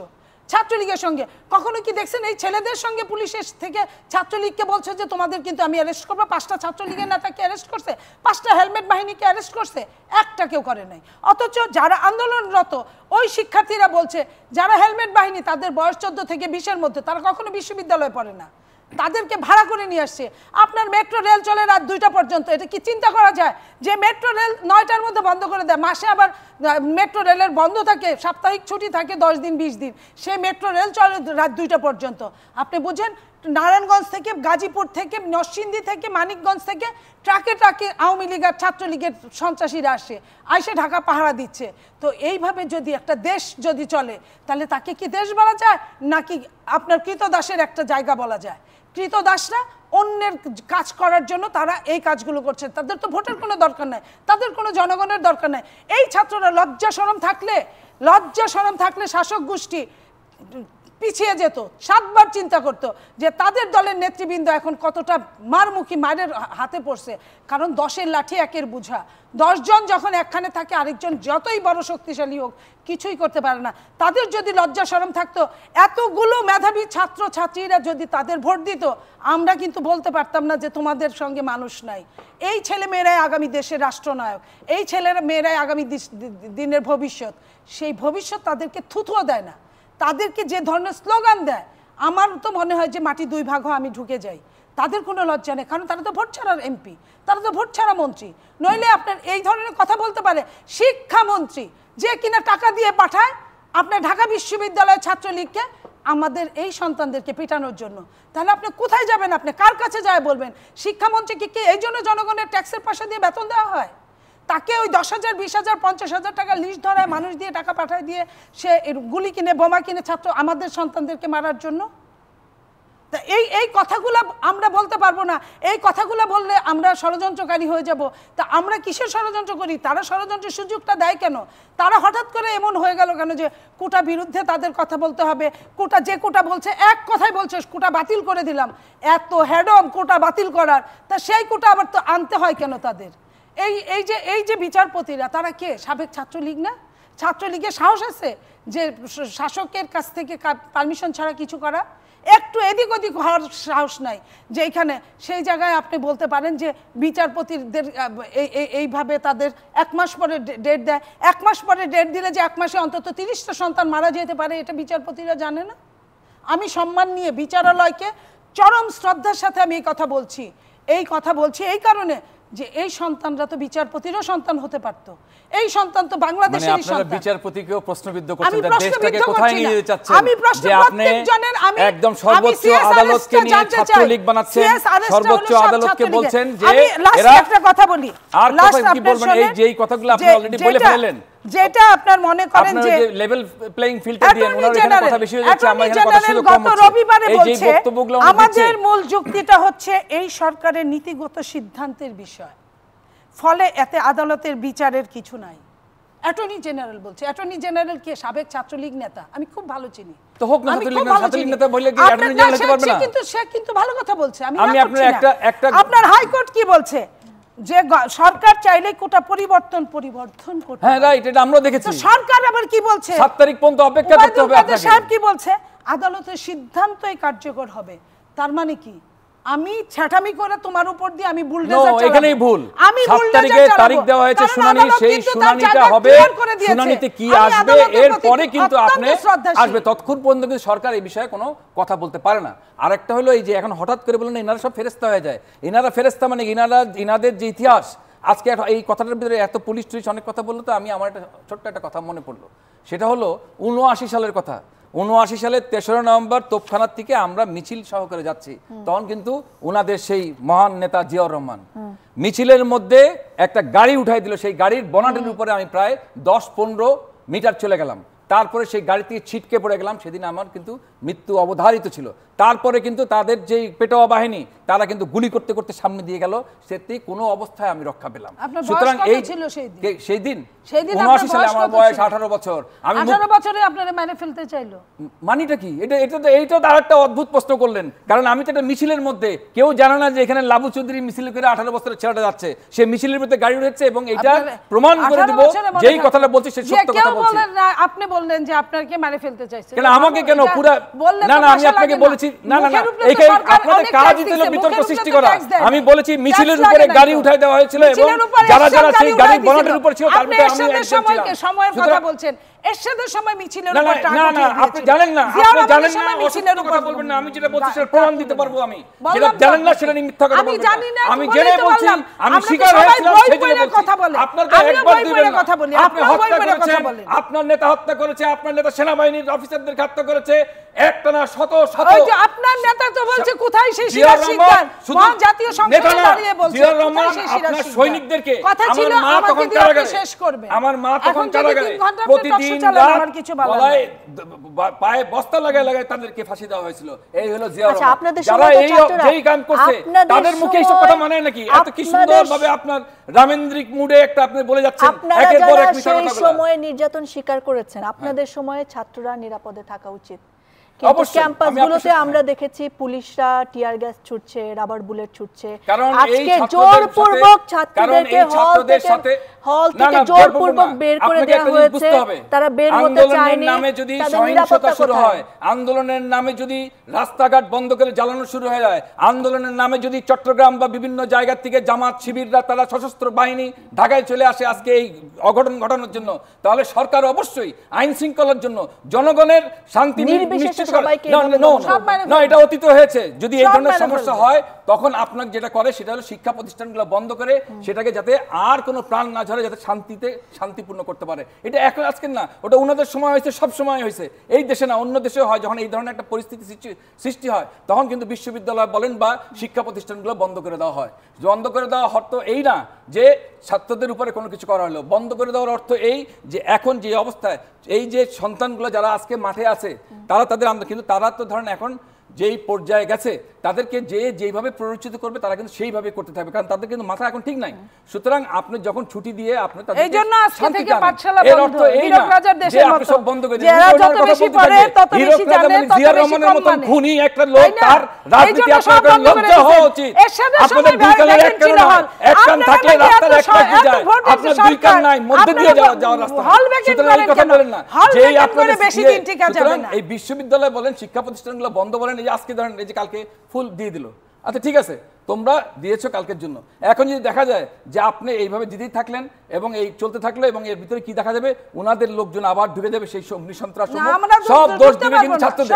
ছাত্রলীগের সঙ্গে কখনো কি দেখছেন এই ছেলেদের সঙ্গে পুলিশের থেকে ছাত্রলীগকে বলছে যে তোমাদের কিন্তু আমি অ্যারেস্ট করবো? 5টা ছাত্রলীগের নেতাকে অ্যারেস্ট করছে, 5টা হেলমেট বাহিনীকে অ্যারেস্ট করছে, একটা কেউ করে নাই। অথচ যারা আন্দোলনরত ওই শিক্ষার্থীরা বলছে যারা হেলমেট বাহিনী তাদের বয়স 14 থেকে 20-এর মধ্যে, তারা কখনো বিশ্ববিদ্যালয়ে পড়ে না, তাদেরকে ভাড়া করে নিয়ে আসছে। আপনার মেট্রো রেল চলে রাত 2টা পর্যন্ত, এটা কি চিন্তা করা যায়? যে মেট্রো রেল 9টার মধ্যে বন্ধ করে দেয়, মাসে আবার মেট্রো রেলের বন্ধ থাকে, সাপ্তাহিক ছুটি থাকে 10 দিন 20 দিন, সেই মেট্রো রেল চলে রাত 2টা পর্যন্ত। আপনি বুঝেন নারায়ণগঞ্জ থেকে, গাজীপুর থেকে, নরসিংদী থেকে, মানিকগঞ্জ থেকে ট্রাকে ট্রাকে আওয়ামী লীগ আর ছাত্রলীগের সন্ত্রাসীরা আইসে ঢাকা পাহারা দিচ্ছে। তো এইভাবে যদি একটা দেশ যদি চলে, তাহলে তাকে কি দেশ বলা যায় নাকি আপনার কৃতদাসের একটা জায়গা বলা যায়? কৃতদাসরা অন্যের কাজ করার জন্য তারা এই কাজগুলো করছে, তাদের তো ভোটের কোনো দরকার নাই, তাদের কোনো জনগণের দরকার নাই। এই ছাত্ররা লজ্জা শরম থাকলে শাসক গোষ্ঠী পিছিয়ে যেত, 7বার চিন্তা করত যে তাদের দলের নেতৃবৃন্দ এখন কতটা মারমুখী মারের হাতে পড়ছে। কারণ 10-এর লাঠি 1-এর বুঝা, 10 জন যখন একখানে থাকে আরেকজন যতই বড় শক্তিশালী হোক কিছুই করতে পারে না। তাদের যদি লজ্জা শরম থাকতো, এতগুলো মেধাবী ছাত্র ছাত্রীরা যদি তাদের ভোট দিত, আমরা কিন্তু বলতে পারতাম না যে তোমাদের সঙ্গে মানুষ নাই। এই ছেলে মেয়েরাই আগামী দেশের রাষ্ট্রনায়ক, এই ছেলেরা মেয়েরাই আগামী দিনের ভবিষ্যৎ। সেই ভবিষ্যৎ তাদেরকে থুথুও দেয় না, তাদেরকে যে ধরনের স্লোগান দেয়, আমার তো মনে হয় যে মাটি 2 ভাগ আমি ঢুকে যাই। তাদের কোনো লজ্জা নেই, কারণ তারা তো ভোট ছাড়ার এমপি, তারা তো ভোট ছাড়া মন্ত্রী। নইলে আপনার এই ধরনের কথা বলতে পারে শিক্ষামন্ত্রী, যে কিনা টাকা দিয়ে পাঠায় আপনার ঢাকা বিশ্ববিদ্যালয়ের ছাত্রলীগকে আমাদের এই সন্তানদেরকে পেটানোর জন্য। তাহলে আপনি কোথায় যাবেন? আপনি কার কাছে যায় বলবেন? শিক্ষামন্ত্রীকে কি এই জন্য জনগণের ট্যাক্সের পয়সা দিয়ে বেতন দেওয়া হয়? তাকে ওই 10,000, 20,000, 50,000 টাকা লিস্ট ধরায় মানুষ দিয়ে টাকা পাঠায় দিয়ে সে গুলি কিনে বোমা কিনে ছাত্র আমাদের সন্তানদেরকে মারার জন্য? তা এই কথাগুলো আমরা বলতে পারবো না। এই কথাগুলো বললে আমরা ষড়যন্ত্রকারী হয়ে যাব। তা আমরা কিসের ষড়যন্ত্র করি? তারা ষড়যন্ত্রের সুযোগটা দেয় কেন? তারা হঠাৎ করে এমন হয়ে গেল কেন যে কোটা বিরুদ্ধে তাদের কথা বলতে হবে? কোটা বলছে, এক কথাই বলছে কোটা বাতিল করে দিলাম, এত হেডম কোটা বাতিল করার, তা সেই কোটা আবার তো আনতে হয় কেন তাদের? এই যে বিচারপতিরা, তারা কে? সাবেক ছাত্রলীগ না? ছাত্রলীগের সাহস আছে যে শাসকের কাছ থেকে পারমিশন ছাড়া কিছু করা? একটু এদিক ওদিক হওয়ার সাহস নাই যে এইখানে সেই জায়গায় আপনি বলতে পারেন যে বিচারপতিদের এইভাবে তাদের 1 মাস পরে ডেট দেয়। 1 মাস পরে ডেট দিলে যে 1 মাসে অন্তত 30টা সন্তান মারা যেতে পারে, এটা বিচারপতিরা জানে না? আমি সম্মান নিয়ে বিচারালয়কে চরম শ্রদ্ধার সাথে আমি এই কথা বলছি এই কারণে যে এই সন্তানরা তো বিচারপতিরও সন্তান হতে পারত। এই সন্তান তো বাংলাদেশের সন্তান। আপনারা বিচারপতিকেও প্রশ্নবিদ্ধ করছেন, দেশটাকে কোথায় নিয়ে যেতে চাচ্ছেন? যে আপনি একদম সর্বোচ্চ আদালতকে নিয়ে ছাত্রলীগ বানাচ্ছেন, সর্বোচ্চ আদালতকে বলছেন যে এরা একটা কথা বলি, আর কথা কি বলবেন? এই যে কথাগুলো আপনি অলরেডি বলে ফেললেন, যেটা আপনার মনে করেন যে লেভেল প্লেইং ফিল্ডটা দিয়ে ওনার এখানে কথা বেশি হয়ে যাচ্ছে, আমরা এখানে কথা শুরু কম হচ্ছে। রবিবারে বলছে আমাদের মূল যুক্তিটা হচ্ছে এই সরকারের নীতিগত সিদ্ধান্তের বিষয়, ফলে এতে আদালতের বিচারের কিছু নাই। অ্যাটর্নি জেনারেল বলছে। অ্যাটর্নি জেনারেল কে? সাবেক ছাত্রলীগ নেতা, আমি খুব ভালো চিনি। তো হোক না ছাত্রলীগ নেতা বললে কি অ্যাটর্নি জেনারেল হতে পারবে না? সে কিন্তু ভালো কথা বলছে। আমি আপনার একটা আপনার হাইকোর্ট কি বলছে? যে সরকার চাইলে কোটা পরিবর্তন করতে। হ্যাঁ রাইট, এটা আমরা দেখেছি। তো সরকার আবার কি বলছে? 7 তারিখ পর্যন্ত অপেক্ষা করতে হবে আপনাকে। সাহেব কি বলছে? আদালতের সিদ্ধান্তই কার্যকর হবে। তার মানে কি আমি ছাটামি করে তোমার উপর দিয়ে আমি বুলডোজার চালাবো? এখানেই ভুল। আমি 7 তারিখে তারিখ দেওয়া হয়েছে শুনানি, সেই শুনানিটা হবে, শুনানিতে কি আসবে এর পরে কিন্তু আপনি আসবে। ততক্ষণ পর্যন্ত কিন্তু সরকার এই বিষয়ে কোনো কথা বলতে পারে না। আরেকটা হলো এই যে এখন হঠাৎ করে বলেন এনারা সব ফেরেশতা হয়ে যায়। এনারা ফেরেশতা মানে ইনাদের যে ইতিহাস, আজকে এই কথাটার ভিতরে এত পুলিশ টুলিশ অনেক কথা বললো, তো আমি আমার একটা ছোট্ট একটা কথা মনে পড়লো। সেটা হলো ৭৯ সালের কথা। ৭৯ সালের ৩রা নভেম্বর তোপখানার থেকে আমরা মিছিল সহকারে যাচ্ছি, তখন কিন্তু ওনাদের সেই মহান নেতা জিয়াউর রহমান মিছিলের মধ্যে একটা গাড়ি উঠাই দিল। সেই গাড়ির বনাটের উপরে আমি প্রায় ১০-১৫ মিটার চলে গেলাম। তারপরে সেই গাড়ি থেকে ছিটকে পড়ে গেলাম। সেদিন আমার কিন্তু মৃত্যু অবধারিত ছিল। তারপরে কিন্তু তাদের যেই পেটোয়া বাহিনী, তারা কিন্তু গুলি করতে করতে সামনে দিয়ে গেল। সেটি কোনো অবস্থায় আমি রক্ষা পেলাম। সুতরাং এই সেই দিন ৭৯ সালে আমার বয়স ১৮ বছর। আমি ১৮ বছরে আপনারা মেরে ফেলতে চাইলো, মানিটা কি? এইটা তো আরেকটা অদ্ভুত প্রশ্ন করলেন। কারণ আমি তো একটা মিছিলের মধ্যে, কেউ জানে না যে এখানে লাবু চৌধুরী মিছিল করে ১৮ বছরের ছেলেটা যাচ্ছে, সে মিছিলের মধ্যে গাড়ি উঠেছে, এবং এটা প্রমাণ করে দেব যেই কথাটা বলছি সে সত্য কথা বলছি। আপনি বললেন যে আপনাকে মেরে ফেলতে চাইছে, কেন আমাকে কেন পুরো? না না, আমি আপনাকে বলেছি না না না, এইখানে আপনাদের কাজ দিল বিতর্ক সৃষ্টি করা। আমি বলেছি মিছিলের উপরে গাড়ি উঠাই দেওয়া হয়েছিল, এবং যারা যারা সেই গাড়ির বনাটের উপর ছিল তার মধ্যে আমি একজন ছিলাম। সময়ের কথা বলছেন, এরশাদের সময় মিছিলের উপর টাকা না না, আপনি জানেন না, আপনি জানেন না, মিছিলের উপর কথা বলবেন না। আমি যেটা বলছি সেটা প্রমাণ দিতে পারবো। আমি যেটা জানেন না সেটা মিথ্যা কথা বলবেন। আমি জেনে বলছি, আমি স্বীকার হয়েছিলাম সেই জন্য বলছি। আপনার তো একবার দিবেন না, আপনি হত্যা করেছেন, আপনার নেতা হত্যা করেছে, আপনার নেতা সেনাবাহিনীর অফিসারদের হত্যা করেছে, একটা না শত শত। ওই যে আপনার নেতা তো বলছে কোথায় সেই সিরাজ সিকদার মহান জাতীয় সংসদে দাঁড়িয়ে বলছে জিয়াউর রহমান আপনার সৈনিকদেরকে, আমার মা তখন কারাগারে, শেষ করবে, আমার মা তখন কারাগারে প্রতিদিন গলায় পায়ে বস্তা লাগায় লাগায় তাদেরকে ফাঁসি দেওয়া হয়েছিল। এই হলো জিয়াউর রহমান। যারা এই যেই কাম করছে তাদের মুখে এইসব কথা মানে নাকি? এত কি সুন্দর ভাবে আপনার রামেন্দ্রিক মুডে একটা আপনি বলে যাচ্ছেন একের পর এক মিথ্যা কথাগুলো। সেই সময়ে নির্যাতন স্বীকার করেছেন, আপনাদের সময়ে ছাত্ররা নিরাপদে থাকা উচিত। কিন্তু ক্যাম্পাসগুলোতে আমরা দেখেছি পুলিশরা টিয়ার গ্যাস ছুটছে, রাবার বুলেট ছুটছে। আজকে জোরপূর্বক ছাত্রদেরকে হল থেকে জোরপূর্বক বের করে দেওয়া হয়েছে, তারা বের হতে চায়নি। নামে যদি সহিংসতা শুরু হয়, আন্দোলনের নামে যদি রাস্তাঘাট বন্ধ করে জ্বালানো শুরু হয়ে যায়, আন্দোলনের নামে যদি চট্টগ্রাম বা বিভিন্ন জায়গা থেকে জামাত শিবিররা, তারা সশস্ত্র বাহিনী ঢাকায় চলে আসে আজকে এই অঘটন ঘটানোর জন্য, তাহলে সরকার অবশ্যই আইন শৃঙ্খলার জন্য জনগণের শান্তি নিশ্চিত না, এটা অতীত হয়েছে। যদি এই ধরনের সমস্যা হয় তখন আপনাকে যেটা করে সেটা হলো শিক্ষা প্রতিষ্ঠানগুলো বন্ধ করে সেটাকে যাতে আর কোনো প্রাণ না ঝরে, যাতে শান্তিপূর্ণ করতে পারে। এটা এখন আজকে না, ওটা ওনাদের সময় হয়েছে, সব সময় হয়েছে। এই দেশে না, অন্য দেশে হয়। যখন এই ধরনের একটা পরিস্থিতি সৃষ্টি হয় তখন কিন্তু বিশ্ববিদ্যালয় বলেন বা শিক্ষা প্রতিষ্ঠানগুলো বন্ধ করে দেওয়া হয়। বন্ধ করে দেওয়া অর্থ এই না যে ছাত্রদের উপরে কোনো কিছু করা হলো। বন্ধ করে দেওয়ার অর্থ এই যে এখন যে অবস্থায় এই যে সন্তানগুলো যারা আজকে মাঠে আছে, তারা তাদের কিন্তু তারা তো ধরেন এখন যেই পর্যায়ে গেছে, তাদেরকে যেভাবে প্ররোচিত করবে তারা কিন্তু সেইভাবে করতে থাকবে, কারণ তাদের কিন্তু মাথা এখন ঠিক নাই। সুতরাং আপনি যখন ছুটি দিয়ে আপনি তাদের এই জন্য আজকে থেকে পাঠশালা বন্ধ, এর অর্থ এই না যে আপনি সব বন্ধ করে দিবেন। যত বেশি পড়ে তত বেশি জানে, জিয়াউর রহমানের মতন খুনি একটা লোক, তার রাজনীতি আপনাদের লজ্জা হওয়া উচিত। আপনাদের দুই কানের এক কান নয়, এক কান থাকলে রাস্তার এক পাশ দিয়ে যায়, আপনার দুই কান নাই, মধ্যে দিয়ে যাওয়ার রাস্তা। সুতরাং এই কথা বলেন না যেই আপনাদের বেশি দিন ঠিক আছে না। এই বিশ্ববিদ্যালয় বলেন, শিক্ষা প্রতিষ্ঠানগুলো বন্ধ বলেন, এই যে আজকে ধরেন এই যে কালকে ফুল দিয়ে দিল, আচ্ছা ঠিক আছে, তোমরা দিয়েছো কালকের জন্য। এখন যদি দেখা যায় যে আপনি এইভাবে দিতেই থাকলেন এবং এই চলতে থাকলো, এবং এর ভিতরে কি দেখা যাবে, ওনাদের লোকজন আবার ঢুকে যাবে সেই অগ্নি সন্ত্রাস, সব দোষ দিবে কিন্তু ছাত্রদের।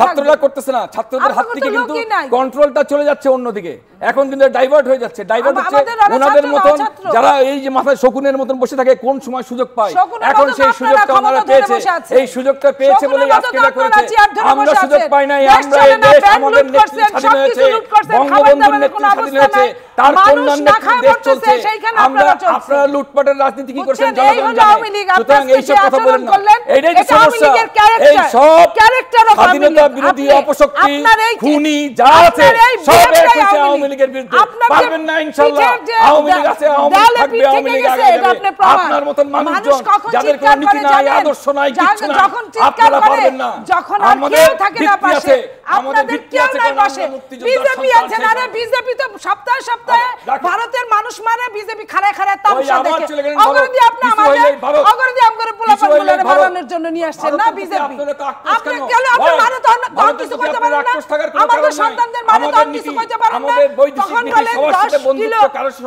ছাত্ররা করতেছে না, ছাত্রদের হাত থেকে কিন্তু কন্ট্রোলটা চলে যাচ্ছে অন্যদিকে। এখন কিন্তু ডাইভার্ট হয়ে যাচ্ছে। ডাইভার্ট হচ্ছে ওনাদের মতন যারা এই যে মাথায় শকুনের মতন বসে থাকে, কোন সময় সুযোগ পায়, এখন সেই সুযোগটা ওনারা পেয়েছে। এই সুযোগটা পেয়েছে বলে আজকে এটা করেছে। আমরা সুযোগ পাই নাই। আমরা এই দেশ আমাদের নেতৃত্বে স্বাধীন হয়েছে, বঙ্গবন্ধুর স্বাধীন হয়েছে, তার কন্যার নেতৃত্বে দেশ চলছে। আমরা আপনারা লুটপাটের রাজনীতি কি করছেন জনগণ জানে। সুতরাং এইসব কথা বলেন না, এইটাই তো সমস্যা। এই সব স্বাধীনতা বিরোধী অপশক্তি খুনি যা আছে সব এক হয়েছে আওয়ামী লীগের বিরুদ্ধে। পারবেন না ইনশাআল্লাহ। আওয়ামী লীগ আছে, আওয়ামী লীগ থাকবে, আওয়ামী লীগ আগে যাবে। আপনার মতন মানুষজন যাদের কোনো নীতি নাই, আদর্শ নাই, কিছু নাই, আপনারা পারবেন না। আমাদের ভিত্তি আছে, আমাদের ভিত্তি আছে, কারণ আমরা মুক্তিযোদ্ধা সন্তান। বিজেপি তো সপ্তাহে ভারতের মানুষ মারে বিজেপি খাড়ায় খাড়ায় তামসা দেখে অগরদি আপনি আমাদের পোলাপানগুলোরে মারানোর জন্য নিয়ে আসছেন না বিজেপি আপনি কেন আপনি ভারত কিছু করতে পারেন না আমাদের সন্তানদের মানে তো কিছু করতে পারেন না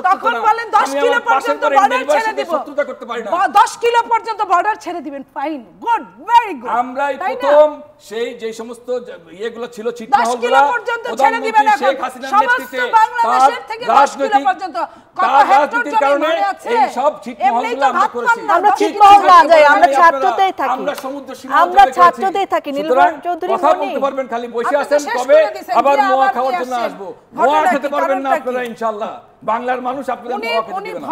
তখন বলেন 10 কিলো পর্যন্ত বর্ডার ছেড়ে দিব 10 কিলো পর্যন্ত বর্ডার ছেড়ে দিবেন ফাইন গুড ভেরি গুড আমরাই প্রথম সেই যে সমস্ত ইয়েগুলো ছিল ছিটমহলগুলো পর্যন্ত ছেড়ে দিবেন এখন সমস্ত বাংলাদেশের থেকে 10 কিলো পর্যন্ত কত হেক্টর জমি পড়ে আছে এই সব ছিটমহলগুলো আমরা করেছি আমরা ছিটমহল না যাই আমরা ছাত্রতেই থাকি আমরা সমুদ্র সীমান্ত আমরা ছাত্রতেই থাকি নীলরঞ্জন চৌধুরী কথা বলতে পারবেন খালি বসে আছেন কবে আবার মোয়া খাওয়ার জন্য আসবো মোয়া খেতে পারবেন না আপনারা ইনশাআল্লাহ বাংলার মানুষ আপনাদের মোয়া খেতে দিবেন না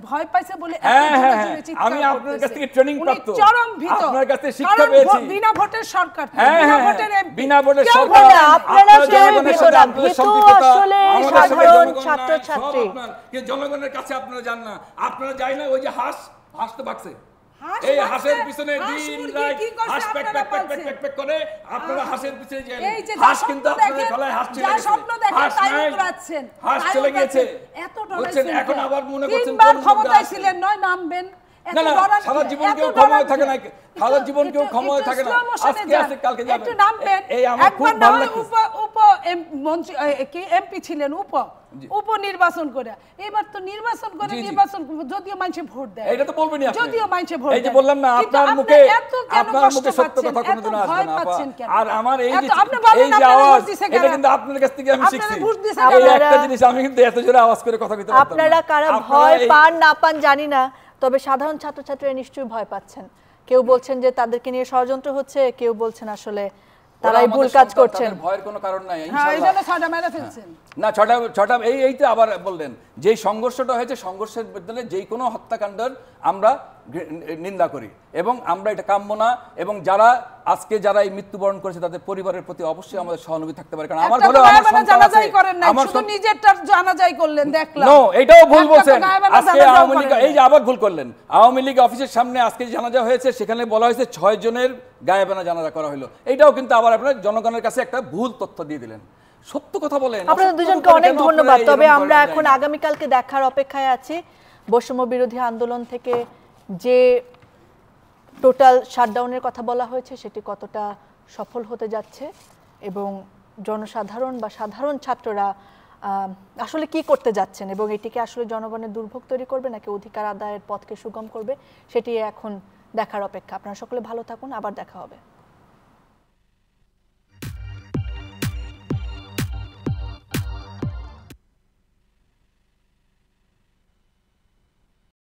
ভয় পাইছে বলে আমি আপনাদের কাছ থেকে ট্রেনিং প্রাপ্ত চরম ভীত আপনার কাছ থেকে শিক্ষা পেয়েছি বিনা ভোটের সরকার বিনা ভোটের এমপি বিনা ভোটের সরকার আপনারা কেউ ভীত না ভীত আসলে সাধারণ ছাত্র ছাত্রী জনগণের কাছে আপনারা যান না আপনারা যাই না ওই যে হাঁস তো ভাগছে এই হাঁসের পিছনে দিন রাত হাঁস pack pack pack pack pack pack করে আপনারা হাঁসের পিছনে যান হাঁস কিন্তু আপনাদের গলায় হাঁস চলে গেছে স্বপ্ন দেখেন তাই উড়াচ্ছেন হাঁস চলে গেছে এত বুঝছেন এখন আবার মনে করছেন তিনবার ক্ষমতায় ছিলেন নয় নামবেন না না সারা জীবন কেউ ক্ষমতায় থাকে না সারা জীবন কেউ ক্ষমতায় থাকে না আজকে আছে কালকে যাবে একটু নামবেন এই আমার খুব ভালো লাগে উপ মন্ত্রী কি এমপি ছিলেন উপনির্বাচন করে এবার তো নির্বাচন যদিও মানুষে ভোট দেয় এটা তো বলবেনই আপনি যদিও মানুষে ভোট এই যে বললাম না আপনার মুখে সত্য কথা কোনোদিন আসবে না আর আমার এই যে আওয়াজ এটা কিন্তু আপনার কাছ থেকে আমি শিখছি এই একটা জিনিস আমি কিন্তু এত জোরে আওয়াজ করে কথা বলতে পারতাম আপনারা কারা ভয় পান না পান জানি না তবে সাধারণ ছাত্রছাত্রীরা নিশ্চয়ই ভয় পাচ্ছেন কেউ বলছেন যে তাদেরকে নিয়ে ষড়যন্ত্র হচ্ছে কেউ বলছেন আসলে তারাই ভুল কাজ করছেন ভয়ের কোনো কারণ নাই ইনশাআল্লাহ এই জন্য ছটা মেরে ফেলছেন না ছটা এই তো আবার বললেন যে সংঘর্ষটা হয়েছে সংঘর্ষের বদলে যেই কোনো হত্যাকাণ্ডের আমরা নিন্দা করি এবং আমরা এটা কাম্য না এবং যারা এই মৃত্যুবরণ করেছে তাদের পরিবারের প্রতি অবশ্যই আমাদের সহানুভূতি থাকতে পারে কারণ আমার ঘরে আমার সন্তান আছে আমার শুধু নিজেরটা জানাজাই করলেন দেখলাম নো এটাও ভুল বলছেন আজকে আওয়ামী লীগ এই যে আবার ভুল করলেন আওয়ামী লীগ অফিসের সামনে আজকে জানাজা হয়েছে সেখানে বলা হয়েছে 6 জনের গায়েবানা জানাজা করা হলো এটাও কিন্তু আবার আপনারা জনগণের কাছে একটা ভুল তথ্য দিয়ে দিলেন সত্য কথা বলেন আপনাদের দুজনকে অনেক ধন্যবাদ তবে আমরা এখন আগামীকালকে দেখার অপেক্ষায় আছি বৈষম্য বিরোধী আন্দোলন থেকে যে টোটাল শাটডাউনের কথা বলা হয়েছে সেটি কতটা সফল হতে যাচ্ছে এবং জনসাধারণ বা সাধারণ ছাত্ররা আসলে কি করতে যাচ্ছেন এবং এটিকে আসলে জনগণের দুর্ভোগ তৈরি করবে নাকি অধিকার আদায়ের পথকে সুগম করবে সেটি এখন দেখার অপেক্ষা আপনারা সকলে ভালো থাকুন আবার দেখা হবে